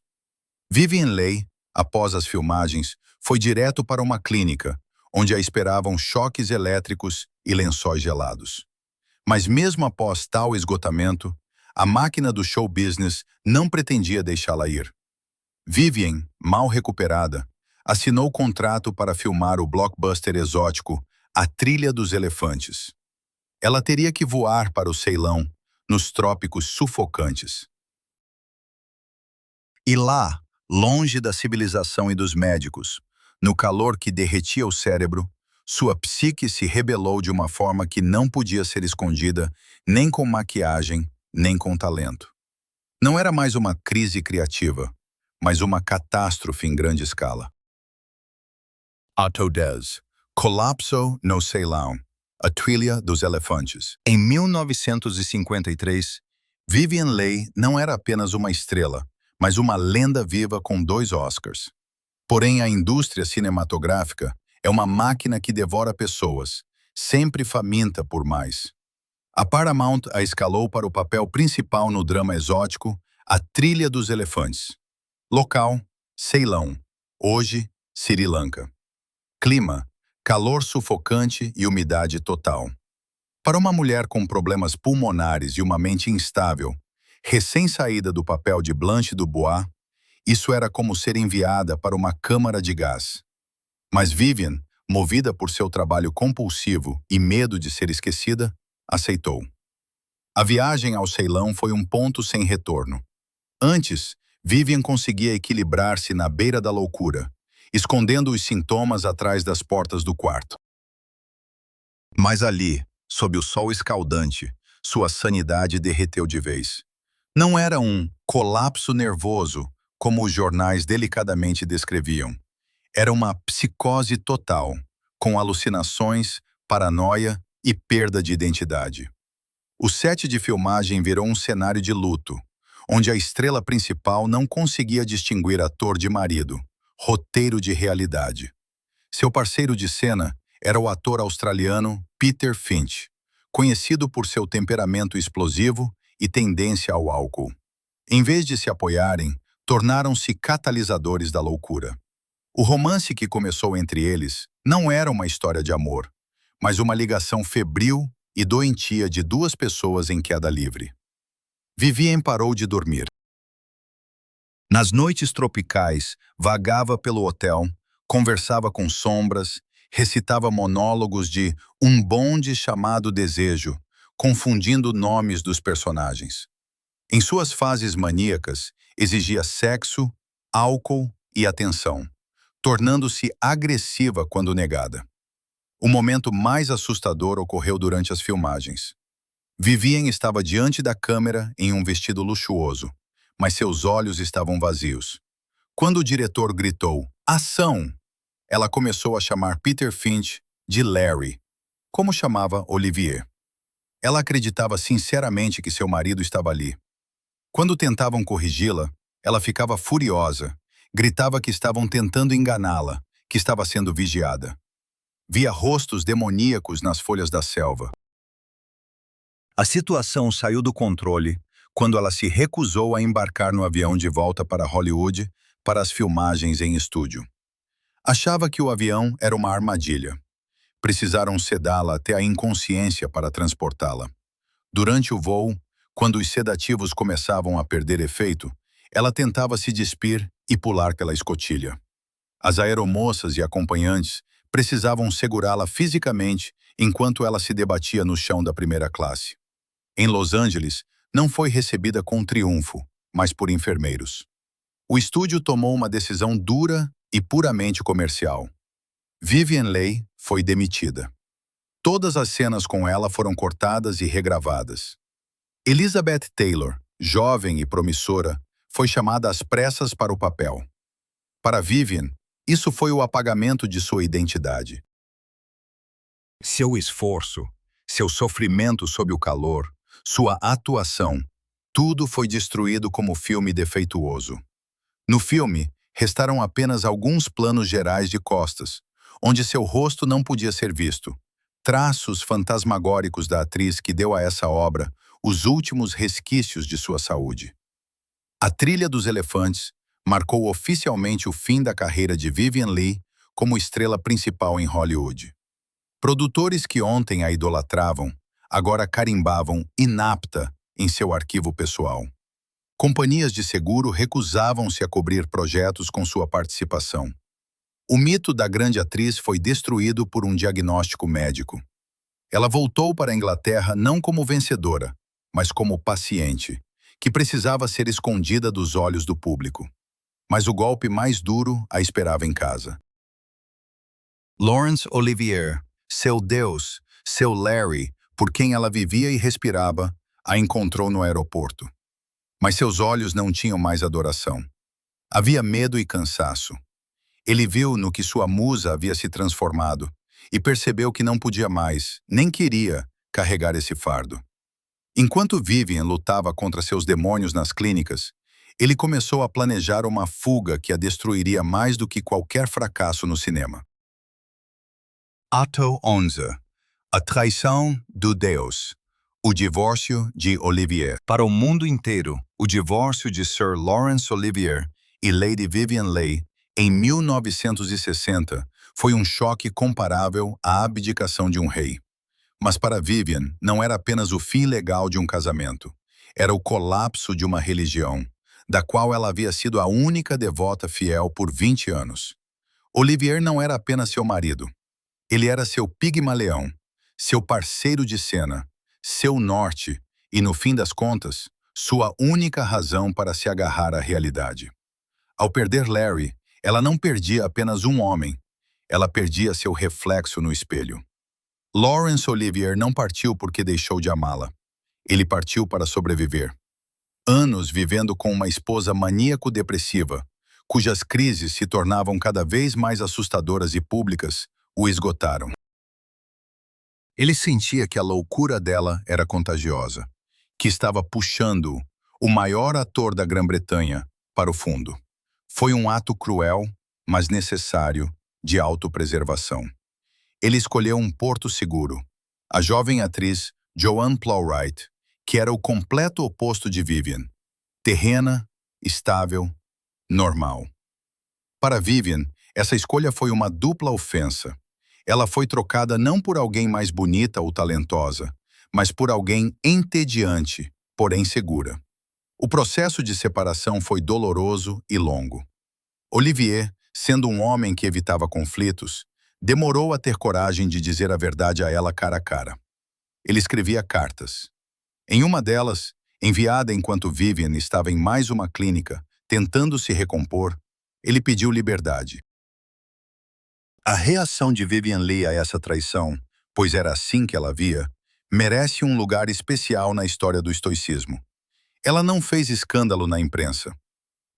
Vivien Leigh, após as filmagens, foi direto para uma clínica, onde a esperavam choques elétricos e lençóis gelados. Mas mesmo após tal esgotamento, a máquina do show business não pretendia deixá-la ir. Vivien, mal recuperada, assinou contrato para filmar o blockbuster exótico A Trilha dos Elefantes. Ela teria que voar para o Ceilão, nos trópicos sufocantes. E lá, longe da civilização e dos médicos, no calor que derretia o cérebro, sua psique se rebelou de uma forma que não podia ser escondida nem com maquiagem, nem com talento. Não era mais uma crise criativa, mas uma catástrofe em grande escala. Ato 10. Colapso no Ceilão. A Trilha dos Elefantes. Em 1953, Vivien Leigh não era apenas uma estrela, mas uma lenda viva com 2 Oscars. Porém, a indústria cinematográfica é uma máquina que devora pessoas, sempre faminta por mais. A Paramount a escalou para o papel principal no drama exótico A Trilha dos Elefantes. Local: Ceilão. Hoje, Sri Lanka. Clima: calor sufocante e umidade total. Para uma mulher com problemas pulmonares e uma mente instável, recém-saída do papel de Blanche Dubois, isso era como ser enviada para uma câmara de gás. Mas Vivien, movida por seu trabalho compulsivo e medo de ser esquecida, aceitou. A viagem ao Ceilão foi um ponto sem retorno. Antes, Vivien conseguia equilibrar-se na beira da loucura, escondendo os sintomas atrás das portas do quarto. Mas ali, sob o sol escaldante, sua sanidade derreteu de vez. Não era um colapso nervoso, como os jornais delicadamente descreviam. Era uma psicose total, com alucinações, paranoia e perda de identidade. O set de filmagem virou um cenário de luto, onde a estrela principal não conseguia distinguir ator de marido, roteiro de realidade. Seu parceiro de cena era o ator australiano Peter Finch, conhecido por seu temperamento explosivo e tendência ao álcool. Em vez de se apoiarem, tornaram-se catalisadores da loucura. O romance que começou entre eles não era uma história de amor, mas uma ligação febril e doentia de 2 pessoas em queda livre. Vivien parou de dormir. Nas noites tropicais, vagava pelo hotel, conversava com sombras, recitava monólogos de um bonde chamado Desejo, confundindo nomes dos personagens. Em suas fases maníacas, exigia sexo, álcool e atenção, tornando-se agressiva quando negada. O momento mais assustador ocorreu durante as filmagens. Vivian estava diante da câmera em um vestido luxuoso, mas seus olhos estavam vazios. Quando o diretor gritou, "Ação!", ela começou a chamar Peter Finch de Larry, como chamava Olivier. Ela acreditava sinceramente que seu marido estava ali. Quando tentavam corrigi-la, ela ficava furiosa, gritava que estavam tentando enganá-la, que estava sendo vigiada. Via rostos demoníacos nas folhas da selva. A situação saiu do controle quando ela se recusou a embarcar no avião de volta para Hollywood para as filmagens em estúdio. Achava que o avião era uma armadilha. Precisaram sedá-la até a inconsciência para transportá-la. Durante o voo, quando os sedativos começavam a perder efeito, ela tentava se despir e pular pela escotilha. As aeromoças e acompanhantes precisavam segurá-la fisicamente enquanto ela se debatia no chão da primeira classe. Em Los Angeles, não foi recebida com triunfo, mas por enfermeiros. O estúdio tomou uma decisão dura e puramente comercial. Vivien Leigh foi demitida. Todas as cenas com ela foram cortadas e regravadas. Elizabeth Taylor, jovem e promissora, foi chamada às pressas para o papel. Para Vivien, isso foi o apagamento de sua identidade. Seu esforço, seu sofrimento sob o calor, sua atuação, tudo foi destruído como filme defeituoso. No filme, restaram apenas alguns planos gerais de costas, onde seu rosto não podia ser visto, traços fantasmagóricos da atriz que deu a essa obra os últimos resquícios de sua saúde. A Trilha dos Elefantes marcou oficialmente o fim da carreira de Vivien Leigh como estrela principal em Hollywood. Produtores que ontem a idolatravam, agora carimbavam inapta em seu arquivo pessoal. Companhias de seguro recusavam-se a cobrir projetos com sua participação. O mito da grande atriz foi destruído por um diagnóstico médico. Ela voltou para a Inglaterra não como vencedora, mas como paciente, que precisava ser escondida dos olhos do público. Mas o golpe mais duro a esperava em casa. Laurence Olivier, seu Deus, seu Larry, por quem ela vivia e respirava, a encontrou no aeroporto. Mas seus olhos não tinham mais adoração. Havia medo e cansaço. Ele viu no que sua musa havia se transformado e percebeu que não podia mais, nem queria, carregar esse fardo. Enquanto Vivien lutava contra seus demônios nas clínicas, ele começou a planejar uma fuga que a destruiria mais do que qualquer fracasso no cinema. Ato 11. A traição do Deus. O divórcio de Olivier. Para o mundo inteiro, o divórcio de Sir Laurence Olivier e Lady Vivien Leigh, em 1960, foi um choque comparável à abdicação de um rei. Mas para Vivien, não era apenas o fim legal de um casamento. Era o colapso de uma religião, da qual ela havia sido a única devota fiel por 20 anos. Olivier não era apenas seu marido. Ele era seu pigmaleão, seu parceiro de cena, seu norte e, no fim das contas, sua única razão para se agarrar à realidade. Ao perder Larry, ela não perdia apenas um homem, ela perdia seu reflexo no espelho. Laurence Olivier não partiu porque deixou de amá-la. Ele partiu para sobreviver. Anos vivendo com uma esposa maníaco-depressiva, cujas crises se tornavam cada vez mais assustadoras e públicas, o esgotaram. Ele sentia que a loucura dela era contagiosa, que estava puxando o maior ator da Grã-Bretanha para o fundo. Foi um ato cruel, mas necessário, de autopreservação. Ele escolheu um porto seguro, a jovem atriz Joanne Plowright, que era o completo oposto de Vivien, terrena, estável, normal. Para Vivien, essa escolha foi uma dupla ofensa. Ela foi trocada não por alguém mais bonita ou talentosa, mas por alguém entediante, porém segura. O processo de separação foi doloroso e longo. Olivier, sendo um homem que evitava conflitos, demorou a ter coragem de dizer a verdade a ela cara a cara. Ele escrevia cartas. Em uma delas, enviada enquanto Vivian estava em mais uma clínica, tentando se recompor, ele pediu liberdade. A reação de Vivian Leigh a essa traição, pois era assim que ela via, merece um lugar especial na história do estoicismo. Ela não fez escândalo na imprensa.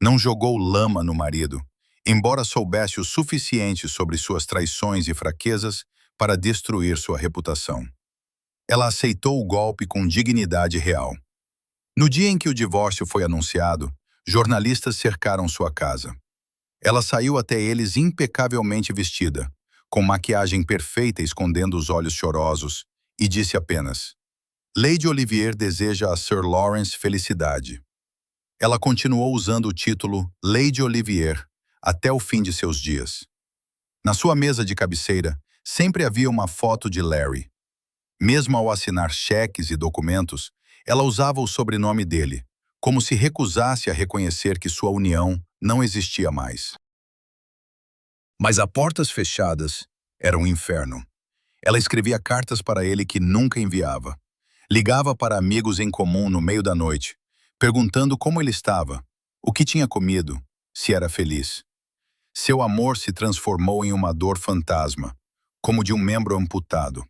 Não jogou lama no marido, embora soubesse o suficiente sobre suas traições e fraquezas para destruir sua reputação. Ela aceitou o golpe com dignidade real. No dia em que o divórcio foi anunciado, jornalistas cercaram sua casa. Ela saiu até eles impecavelmente vestida, com maquiagem perfeita escondendo os olhos chorosos, e disse apenas: Lady Olivier deseja a Sir Lawrence felicidade. Ela continuou usando o título Lady Olivier até o fim de seus dias. Na sua mesa de cabeceira, sempre havia uma foto de Larry. Mesmo ao assinar cheques e documentos, ela usava o sobrenome dele, como se recusasse a reconhecer que sua união não existia mais. Mas a portas fechadas era um inferno. Ela escrevia cartas para ele que nunca enviava. Ligava para amigos em comum no meio da noite, perguntando como ele estava, o que tinha comido, se era feliz. Seu amor se transformou em uma dor fantasma, como de um membro amputado.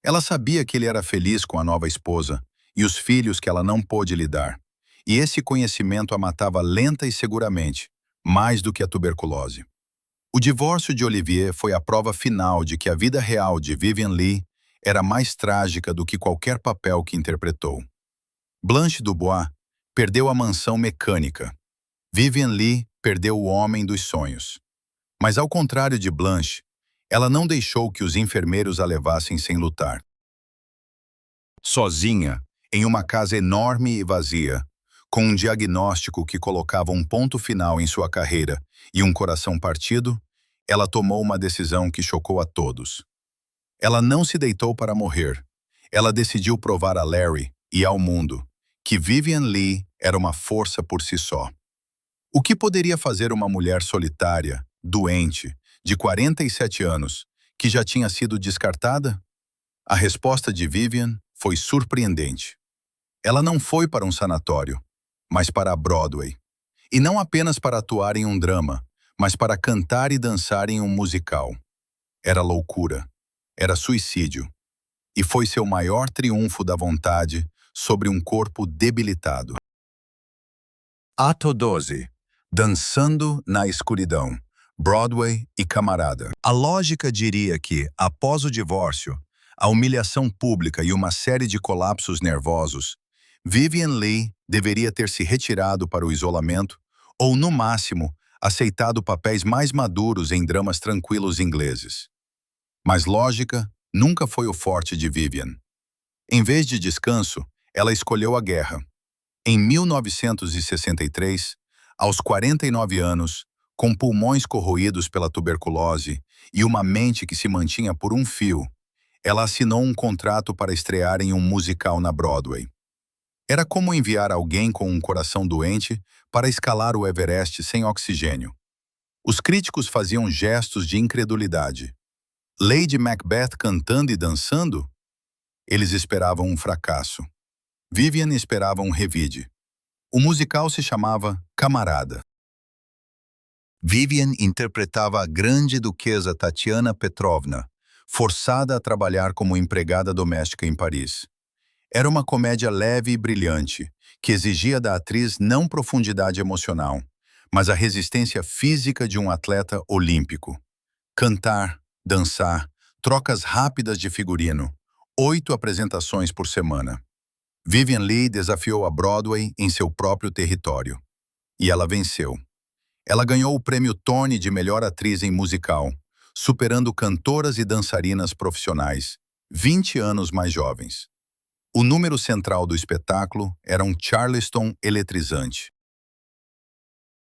Ela sabia que ele era feliz com a nova esposa e os filhos que ela não pôde lhe dar, e esse conhecimento a matava lenta e seguramente, mais do que a tuberculose. O divórcio de Olivier foi a prova final de que a vida real de Vivian Leigh era mais trágica do que qualquer papel que interpretou. Blanche Dubois perdeu a mansão mecânica. Vivian Leigh perdeu o homem dos sonhos. Mas ao contrário de Blanche, ela não deixou que os enfermeiros a levassem sem lutar. Sozinha, em uma casa enorme e vazia, com um diagnóstico que colocava um ponto final em sua carreira e um coração partido, ela tomou uma decisão que chocou a todos. Ela não se deitou para morrer. Ela decidiu provar a Larry e ao mundo que Vivian Leigh era uma força por si só. O que poderia fazer uma mulher solitária, doente, de 47 anos, que já tinha sido descartada? A resposta de Vivian foi surpreendente. Ela não foi para um sanatório, mas para a Broadway. E não apenas para atuar em um drama, mas para cantar e dançar em um musical. Era loucura. Era suicídio. E foi seu maior triunfo da vontade sobre um corpo debilitado. Ato 12. Dançando na escuridão. Broadway e camarada. A lógica diria que, após o divórcio, a humilhação pública e uma série de colapsos nervosos, Vivian Leigh deveria ter se retirado para o isolamento ou, no máximo, aceitado papéis mais maduros em dramas tranquilos ingleses. Mas lógica nunca foi o forte de Vivian. Em vez de descanso, ela escolheu a guerra. Em 1963, aos 49 anos, com pulmões corroídos pela tuberculose e uma mente que se mantinha por um fio, ela assinou um contrato para estrear em um musical na Broadway. Era como enviar alguém com um coração doente para escalar o Everest sem oxigênio. Os críticos faziam gestos de incredulidade. Lady Macbeth cantando e dançando? Eles esperavam um fracasso. Vivian esperava um revide. O musical se chamava Camarada. Vivian interpretava a grande duquesa Tatiana Petrovna, forçada a trabalhar como empregada doméstica em Paris. Era uma comédia leve e brilhante, que exigia da atriz não profundidade emocional, mas a resistência física de um atleta olímpico. Cantar, dançar, trocas rápidas de figurino, 8 apresentações por semana. Vivian Leigh desafiou a Broadway em seu próprio território. E ela venceu. Ela ganhou o prêmio Tony de melhor atriz em musical, superando cantoras e dançarinas profissionais, 20 anos mais jovens. O número central do espetáculo era um Charleston eletrizante.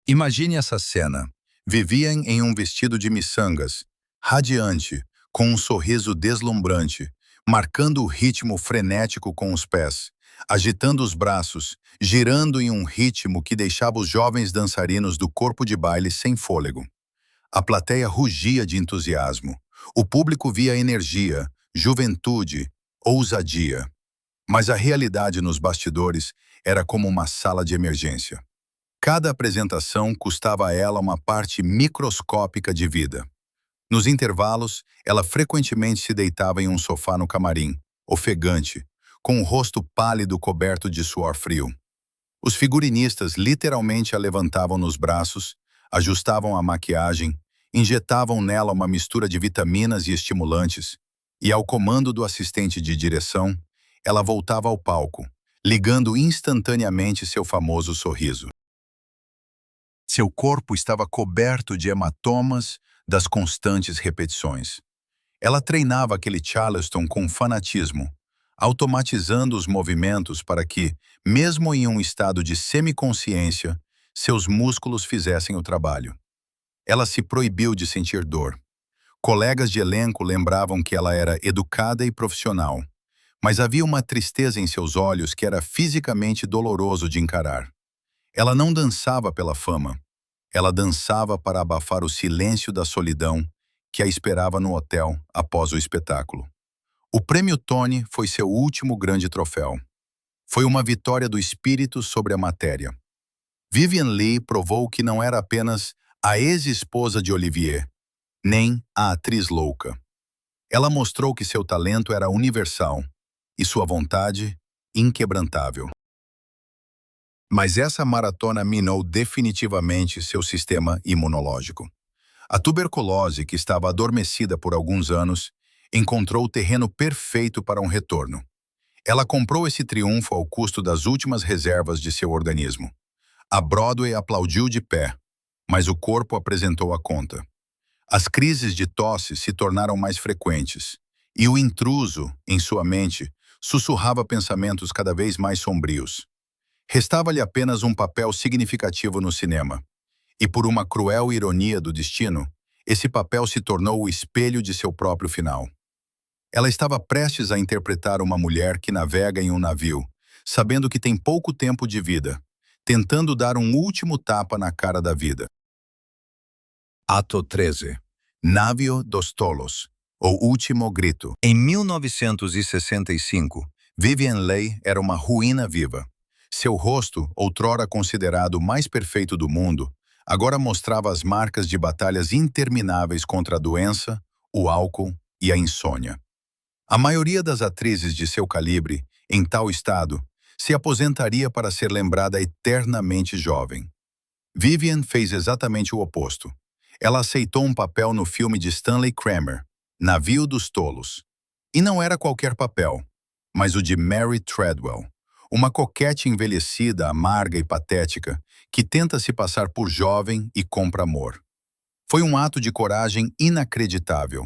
Imagine essa cena. Vivian em um vestido de miçangas, radiante, com um sorriso deslumbrante, marcando o ritmo frenético com os pés, agitando os braços, girando em um ritmo que deixava os jovens dançarinos do corpo de baile sem fôlego. A plateia rugia de entusiasmo. O público via energia, juventude, ousadia. Mas a realidade nos bastidores era como uma sala de emergência. Cada apresentação custava a ela uma parte microscópica de vida. Nos intervalos, ela frequentemente se deitava em um sofá no camarim, ofegante, com o rosto pálido coberto de suor frio. Os figurinistas literalmente a levantavam nos braços, ajustavam a maquiagem, injetavam nela uma mistura de vitaminas e estimulantes, e ao comando do assistente de direção, ela voltava ao palco, ligando instantaneamente seu famoso sorriso. Seu corpo estava coberto de hematomas das constantes repetições. Ela treinava aquele Charleston com fanatismo, automatizando os movimentos para que, mesmo em um estado de semiconsciência, seus músculos fizessem o trabalho. Ela se proibiu de sentir dor. Colegas de elenco lembravam que ela era educada e profissional, mas havia uma tristeza em seus olhos que era fisicamente doloroso de encarar. Ela não dançava pela fama. Ela dançava para abafar o silêncio da solidão que a esperava no hotel após o espetáculo. O Prêmio Tony foi seu último grande troféu. Foi uma vitória do espírito sobre a matéria. Vivien Leigh provou que não era apenas a ex-esposa de Olivier, nem a atriz louca. Ela mostrou que seu talento era universal e sua vontade inquebrantável. Mas essa maratona minou definitivamente seu sistema imunológico. A tuberculose, que estava adormecida por alguns anos, encontrou o terreno perfeito para um retorno. Ela comprou esse triunfo ao custo das últimas reservas de seu organismo. A Broadway aplaudiu de pé, mas o corpo apresentou a conta. As crises de tosse se tornaram mais frequentes, e o intruso, em sua mente, sussurrava pensamentos cada vez mais sombrios. Restava-lhe apenas um papel significativo no cinema. E por uma cruel ironia do destino, esse papel se tornou o espelho de seu próprio final. Ela estava prestes a interpretar uma mulher que navega em um navio, sabendo que tem pouco tempo de vida, tentando dar um último tapa na cara da vida. Ato 13. Navio dos Tolos, O Último Grito. Em 1965, Vivien Leigh era uma ruína viva. Seu rosto, outrora considerado o mais perfeito do mundo, agora mostrava as marcas de batalhas intermináveis contra a doença, o álcool e a insônia. A maioria das atrizes de seu calibre, em tal estado, se aposentaria para ser lembrada eternamente jovem. Vivien fez exatamente o oposto. Ela aceitou um papel no filme de Stanley Kramer, Navio dos Tolos. E não era qualquer papel, mas o de Mary Treadwell, uma coquete envelhecida, amarga e patética, que tenta se passar por jovem e compra amor. Foi um ato de coragem inacreditável.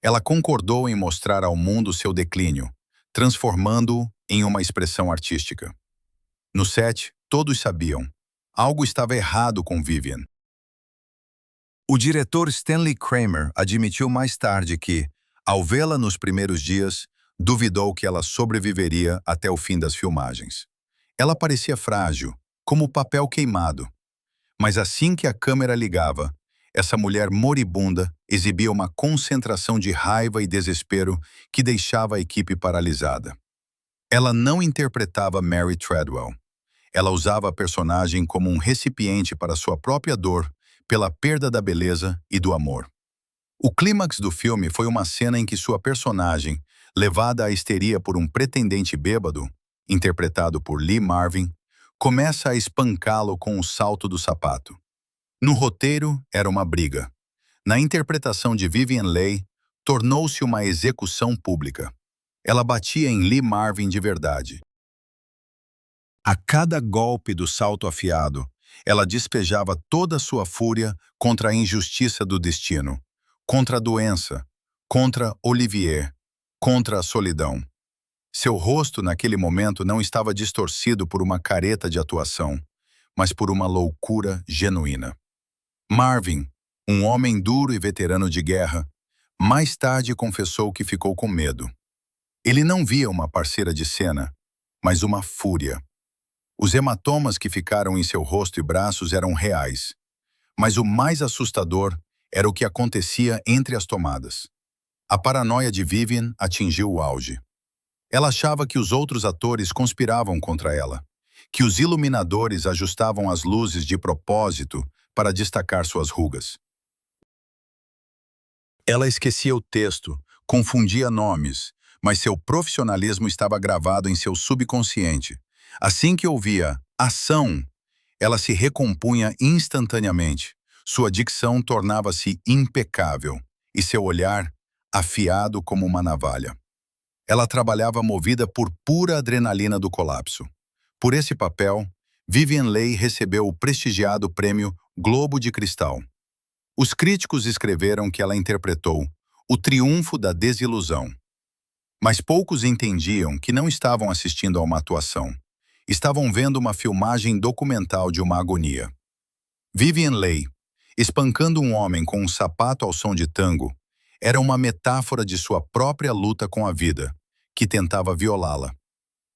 Ela concordou em mostrar ao mundo seu declínio, transformando-o em uma expressão artística. No set, todos sabiam. Algo estava errado com Vivien. O diretor Stanley Kramer admitiu mais tarde que, ao vê-la nos primeiros dias, duvidou que ela sobreviveria até o fim das filmagens. Ela parecia frágil, como papel queimado. Mas assim que a câmera ligava, essa mulher moribunda exibia uma concentração de raiva e desespero que deixava a equipe paralisada. Ela não interpretava Mary Treadwell. Ela usava a personagem como um recipiente para sua própria dor, pela perda da beleza e do amor. O clímax do filme foi uma cena em que sua personagem, levada à histeria por um pretendente bêbado, interpretado por Lee Marvin, começa a espancá-lo com o salto do sapato. No roteiro, era uma briga. Na interpretação de Vivien Leigh, tornou-se uma execução pública. Ela batia em Lee Marvin de verdade. A cada golpe do salto afiado, ela despejava toda a sua fúria contra a injustiça do destino, contra a doença, contra Olivier, contra a solidão. Seu rosto naquele momento não estava distorcido por uma careta de atuação, mas por uma loucura genuína. Marvin, um homem duro e veterano de guerra, mais tarde confessou que ficou com medo. Ele não via uma parceira de cena, mas uma fúria. Os hematomas que ficaram em seu rosto e braços eram reais. Mas o mais assustador era o que acontecia entre as tomadas. A paranoia de Vivian atingiu o auge. Ela achava que os outros atores conspiravam contra ela, que os iluminadores ajustavam as luzes de propósito para destacar suas rugas. Ela esquecia o texto, confundia nomes, mas seu profissionalismo estava gravado em seu subconsciente. Assim que ouvia ação, ela se recompunha instantaneamente. Sua dicção tornava-se impecável e seu olhar afiado como uma navalha. Ela trabalhava movida por pura adrenalina do colapso. Por esse papel, Vivien Leigh recebeu o prestigiado prêmio Globo de Cristal. Os críticos escreveram que ela interpretou o triunfo da desilusão. Mas poucos entendiam que não estavam assistindo a uma atuação. Estavam vendo uma filmagem documental de uma agonia. Vivien Leigh, espancando um homem com um sapato ao som de tango, era uma metáfora de sua própria luta com a vida, que tentava violá-la.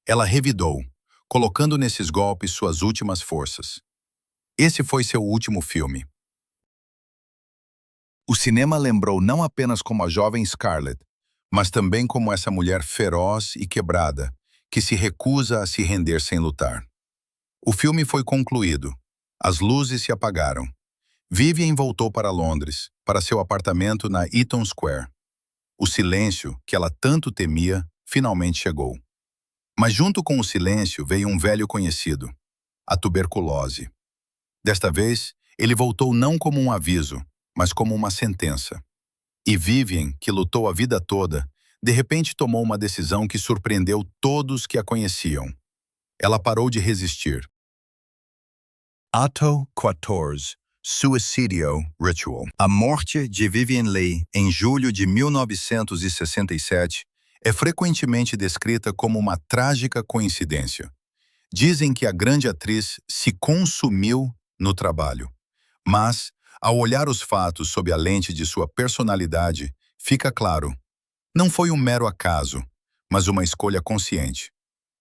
Ela revidou, colocando nesses golpes suas últimas forças. Esse foi seu último filme. O cinema lembrou não apenas como a jovem Scarlett, mas também como essa mulher feroz e quebrada, que se recusa a se render sem lutar. O filme foi concluído. As luzes se apagaram. Vivien voltou para Londres, para seu apartamento na Eaton Square. O silêncio, que ela tanto temia, finalmente chegou. Mas junto com o silêncio veio um velho conhecido, a tuberculose. Desta vez, ele voltou não como um aviso, mas como uma sentença. E Vivien, que lutou a vida toda, de repente tomou uma decisão que surpreendeu todos que a conheciam. Ela parou de resistir. Ato 14. Suicidio Ritual. A morte de Vivien Leigh, em julho de 1967, é frequentemente descrita como uma trágica coincidência. Dizem que a grande atriz se consumiu no trabalho. Mas, ao olhar os fatos sob a lente de sua personalidade, fica claro. Não foi um mero acaso, mas uma escolha consciente.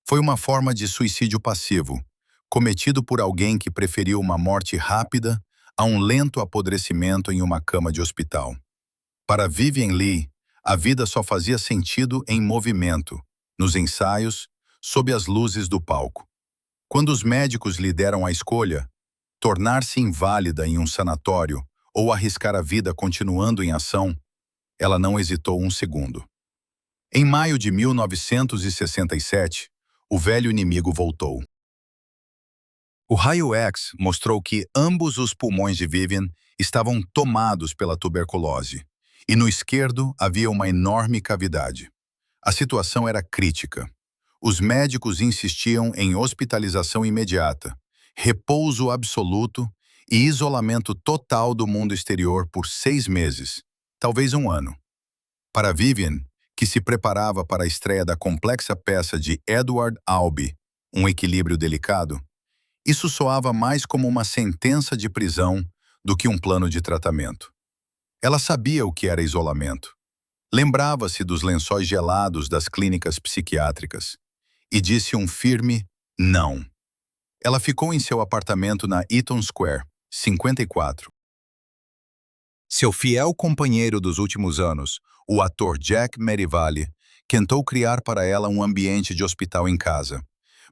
Foi uma forma de suicídio passivo, cometido por alguém que preferiu uma morte rápida a um lento apodrecimento em uma cama de hospital. Para Vivien Leigh, a vida só fazia sentido em movimento, nos ensaios, sob as luzes do palco. Quando os médicos lhe deram a escolha, tornar-se inválida em um sanatório ou arriscar a vida continuando em ação, ela não hesitou um segundo. Em maio de 1967, o velho inimigo voltou. O raio-X mostrou que ambos os pulmões de Vivien estavam tomados pela tuberculose, e no esquerdo havia uma enorme cavidade. A situação era crítica. Os médicos insistiam em hospitalização imediata, repouso absoluto e isolamento total do mundo exterior por 6 meses, talvez um ano. Para Vivien, que se preparava para a estreia da complexa peça de Edward Albee, Um Equilíbrio Delicado, isso soava mais como uma sentença de prisão do que um plano de tratamento. Ela sabia o que era isolamento. Lembrava-se dos lençóis gelados das clínicas psiquiátricas e disse um firme não. Ela ficou em seu apartamento na Eaton Square, 54. Seu fiel companheiro dos últimos anos, o ator Jack Merivale, tentou criar para ela um ambiente de hospital em casa.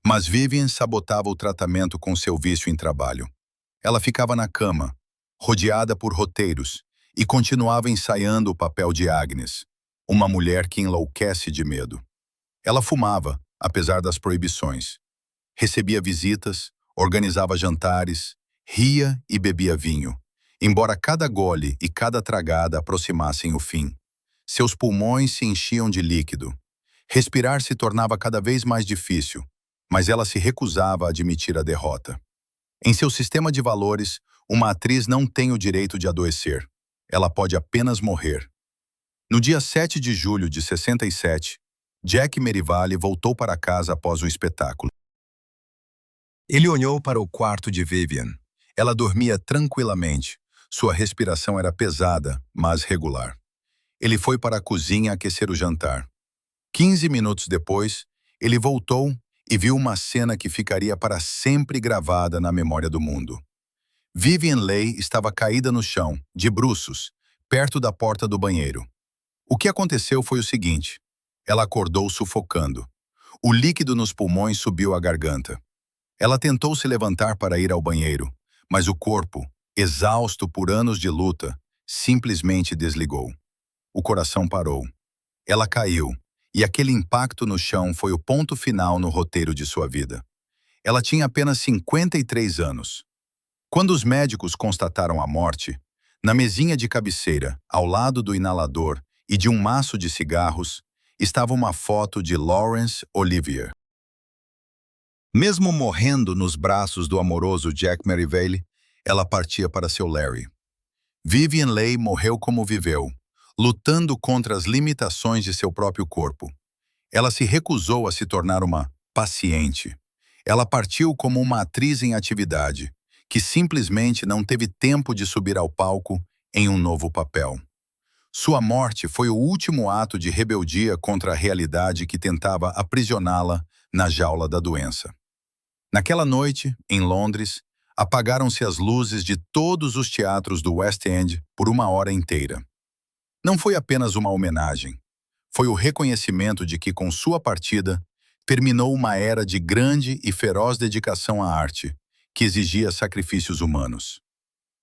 Mas Vivien sabotava o tratamento com seu vício em trabalho. Ela ficava na cama, rodeada por roteiros, e continuava ensaiando o papel de Agnes, uma mulher que enlouquece de medo. Ela fumava, apesar das proibições. Recebia visitas, organizava jantares, ria e bebia vinho, embora cada gole e cada tragada aproximassem o fim. Seus pulmões se enchiam de líquido. Respirar se tornava cada vez mais difícil, mas ela se recusava a admitir a derrota. Em seu sistema de valores, uma atriz não tem o direito de adoecer. Ela pode apenas morrer. No dia 7 de julho de 67, Jack Merivale voltou para casa após o espetáculo. Ele olhou para o quarto de Vivien. Ela dormia tranquilamente. Sua respiração era pesada, mas regular. Ele foi para a cozinha aquecer o jantar. 15 minutos depois, ele voltou e viu uma cena que ficaria para sempre gravada na memória do mundo. Vivian Leigh estava caída no chão, de bruços, perto da porta do banheiro. O que aconteceu foi o seguinte: ela acordou sufocando. O líquido nos pulmões subiu à garganta. Ela tentou se levantar para ir ao banheiro, mas o corpo, exausto por anos de luta, simplesmente desligou. O coração parou. Ela caiu, e aquele impacto no chão foi o ponto final no roteiro de sua vida. Ela tinha apenas 53 anos. Quando os médicos constataram a morte, na mesinha de cabeceira, ao lado do inalador e de um maço de cigarros, estava uma foto de Laurence Olivier. Mesmo morrendo nos braços do amoroso Jack Merivale, ela partia para seu Larry. Vivian Leigh morreu como viveu, lutando contra as limitações de seu próprio corpo. Ela se recusou a se tornar uma paciente. Ela partiu como uma atriz em atividade, que simplesmente não teve tempo de subir ao palco em um novo papel. Sua morte foi o último ato de rebeldia contra a realidade que tentava aprisioná-la na jaula da doença. Naquela noite, em Londres, apagaram-se as luzes de todos os teatros do West End por uma hora inteira. Não foi apenas uma homenagem. Foi o reconhecimento de que, com sua partida, terminou uma era de grande e feroz dedicação à arte, que exigia sacrifícios humanos.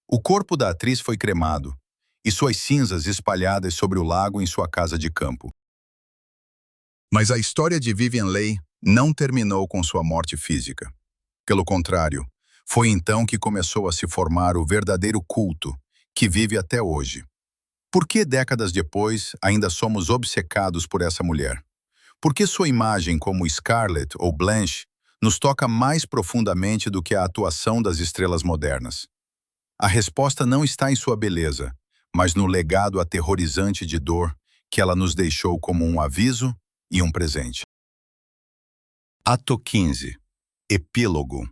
O corpo da atriz foi cremado, e suas cinzas espalhadas sobre o lago em sua casa de campo. Mas a história de Vivian Leigh não terminou com sua morte física. Pelo contrário, foi então que começou a se formar o verdadeiro culto, que vive até hoje. Por que décadas depois ainda somos obcecados por essa mulher? Por que sua imagem como Scarlett ou Blanche nos toca mais profundamente do que a atuação das estrelas modernas? A resposta não está em sua beleza, mas no legado aterrorizante de dor que ela nos deixou como um aviso e um presente. Ato 15. Epílogo.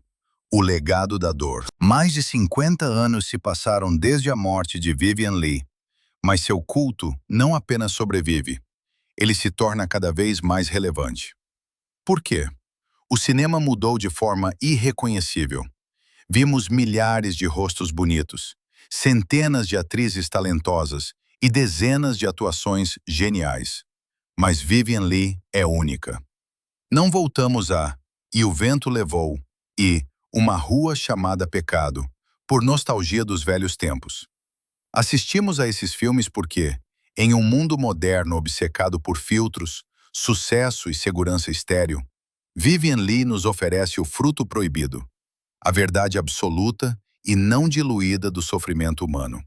O legado da dor. Mais de 50 anos se passaram desde a morte de Vivian Leigh, mas seu culto não apenas sobrevive, ele se torna cada vez mais relevante. Por quê? O cinema mudou de forma irreconhecível. Vimos milhares de rostos bonitos, centenas de atrizes talentosas e dezenas de atuações geniais. Mas Vivian Leigh é única. Não voltamos a E o Vento Levou e Uma Rua Chamada Pecado, por nostalgia dos velhos tempos. Assistimos a esses filmes porque, em um mundo moderno obcecado por filtros, sucesso e segurança estéril, Vivian Leigh nos oferece o fruto proibido, a verdade absoluta e não diluída do sofrimento humano.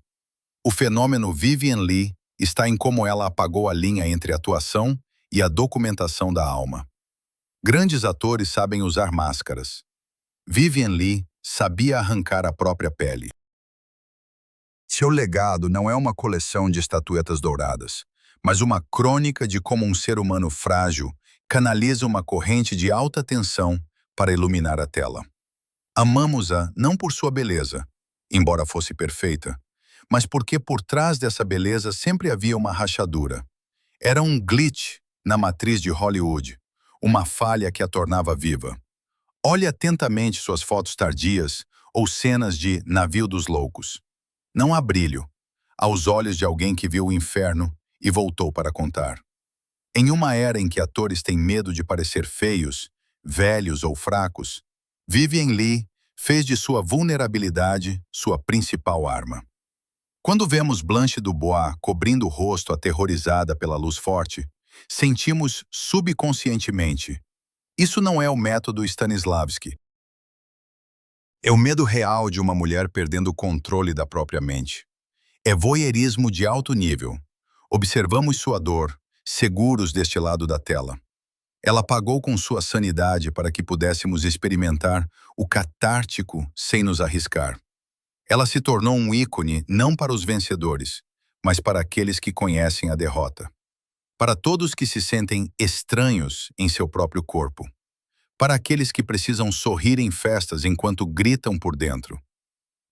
O fenômeno Vivian Leigh está em como ela apagou a linha entre a atuação e a documentação da alma. Grandes atores sabem usar máscaras. Vivian Leigh sabia arrancar a própria pele. Seu legado não é uma coleção de estatuetas douradas, mas uma crônica de como um ser humano frágil canaliza uma corrente de alta tensão para iluminar a tela. Amamos-a não por sua beleza, embora fosse perfeita, mas porque por trás dessa beleza sempre havia uma rachadura. Era um glitch na matriz de Hollywood, uma falha que a tornava viva. Olhe atentamente suas fotos tardias ou cenas de Navio dos Loucos. Não há brilho, aos olhos de alguém que viu o inferno e voltou para contar. Em uma era em que atores têm medo de parecer feios, velhos ou fracos, Vivian Leigh fez de sua vulnerabilidade sua principal arma. Quando vemos Blanche Dubois cobrindo o rosto aterrorizada pela luz forte, sentimos subconscientemente: isso não é o método Stanislavski. É o medo real de uma mulher perdendo o controle da própria mente. É voyeurismo de alto nível. Observamos sua dor, seguros deste lado da tela. Ela pagou com sua sanidade para que pudéssemos experimentar o catártico sem nos arriscar. Ela se tornou um ícone não para os vencedores, mas para aqueles que conhecem a derrota. Para todos que se sentem estranhos em seu próprio corpo. Para aqueles que precisam sorrir em festas enquanto gritam por dentro.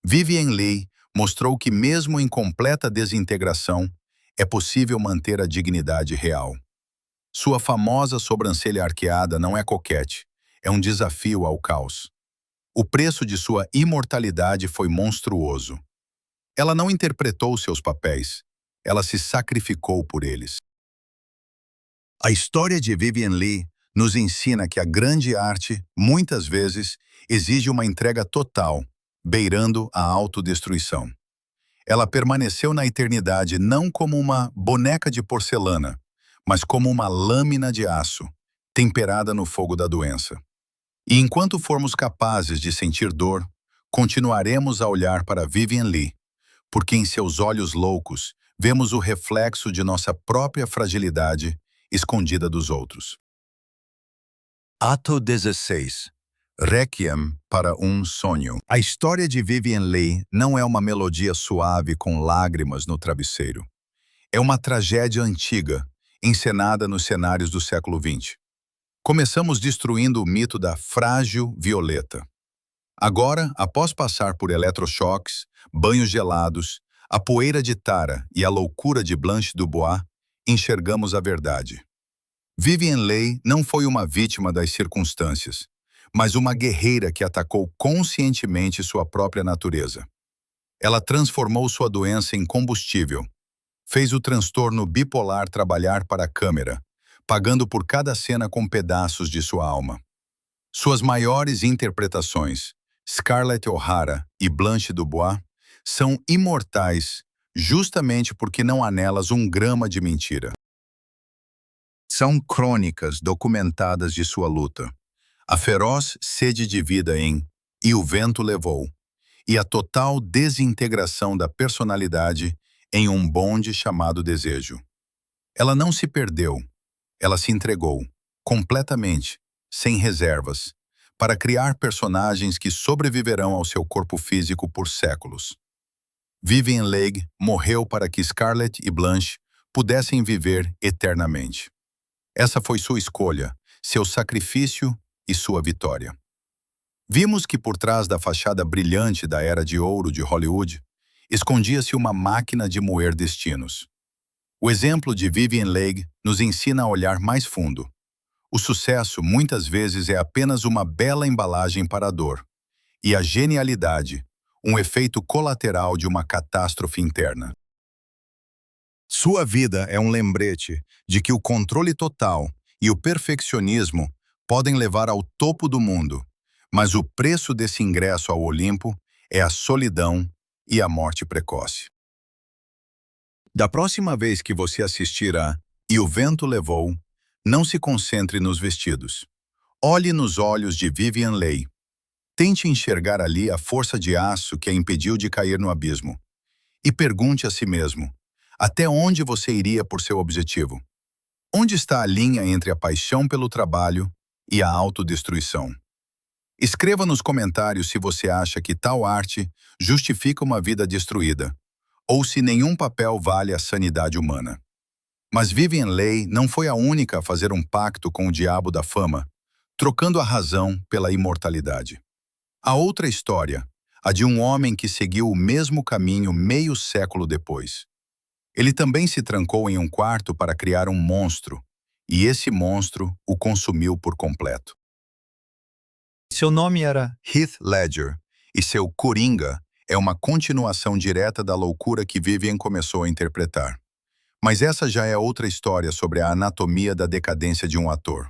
Vivian Leigh mostrou que mesmo em completa desintegração, é possível manter a dignidade real. Sua famosa sobrancelha arqueada não é coquete, é um desafio ao caos. O preço de sua imortalidade foi monstruoso. Ela não interpretou seus papéis, ela se sacrificou por eles. A história de Vivien Leigh nos ensina que a grande arte, muitas vezes, exige uma entrega total, beirando a autodestruição. Ela permaneceu na eternidade não como uma boneca de porcelana, mas como uma lâmina de aço, temperada no fogo da doença. E enquanto formos capazes de sentir dor, continuaremos a olhar para Vivien Leigh, porque em seus olhos loucos vemos o reflexo de nossa própria fragilidade escondida dos outros. Ato 16. Requiem para um sonho. A história de Vivien Leigh não é uma melodia suave com lágrimas no travesseiro. É uma tragédia antiga, encenada nos cenários do século XX. Começamos destruindo o mito da frágil Violeta. Agora, após passar por eletrochoques, banhos gelados, a poeira de Tara e a loucura de Blanche Dubois, enxergamos a verdade. Vivien Leigh não foi uma vítima das circunstâncias, mas uma guerreira que atacou conscientemente sua própria natureza. Ela transformou sua doença em combustível, fez o transtorno bipolar trabalhar para a câmera, pagando por cada cena com pedaços de sua alma. Suas maiores interpretações, Scarlett O'Hara e Blanche Dubois, são imortais justamente porque não há nelas um grama de mentira. São crônicas documentadas de sua luta. A feroz sede de vida em E o Vento Levou, e a total desintegração da personalidade em Um Bonde Chamado Desejo. Ela não se perdeu, ela se entregou, completamente, sem reservas, para criar personagens que sobreviverão ao seu corpo físico por séculos. Vivien Leigh morreu para que Scarlett e Blanche pudessem viver eternamente. Essa foi sua escolha, seu sacrifício e sua vitória. Vimos que por trás da fachada brilhante da Era de Ouro de Hollywood, escondia-se uma máquina de moer destinos. O exemplo de Vivien Leigh nos ensina a olhar mais fundo. O sucesso muitas vezes é apenas uma bela embalagem para a dor, e a genialidade, um efeito colateral de uma catástrofe interna. Sua vida é um lembrete de que o controle total e o perfeccionismo podem levar ao topo do mundo, mas o preço desse ingresso ao Olimpo é a solidão e a morte precoce. Da próxima vez que você assistir a E o Vento Levou, não se concentre nos vestidos. Olhe nos olhos de Vivien Leigh. Tente enxergar ali a força de aço que a impediu de cair no abismo. E pergunte a si mesmo, até onde você iria por seu objetivo? Onde está a linha entre a paixão pelo trabalho e a autodestruição? Escreva nos comentários se você acha que tal arte justifica uma vida destruída, ou se nenhum papel vale a sanidade humana. Mas Vivien Leigh não foi a única a fazer um pacto com o diabo da fama, trocando a razão pela imortalidade. A outra história, a de um homem que seguiu o mesmo caminho meio século depois. Ele também se trancou em um quarto para criar um monstro, e esse monstro o consumiu por completo. Seu nome era Heath Ledger, e seu Coringa é uma continuação direta da loucura que Vivien começou a interpretar. Mas essa já é outra história sobre a anatomia da decadência de um ator.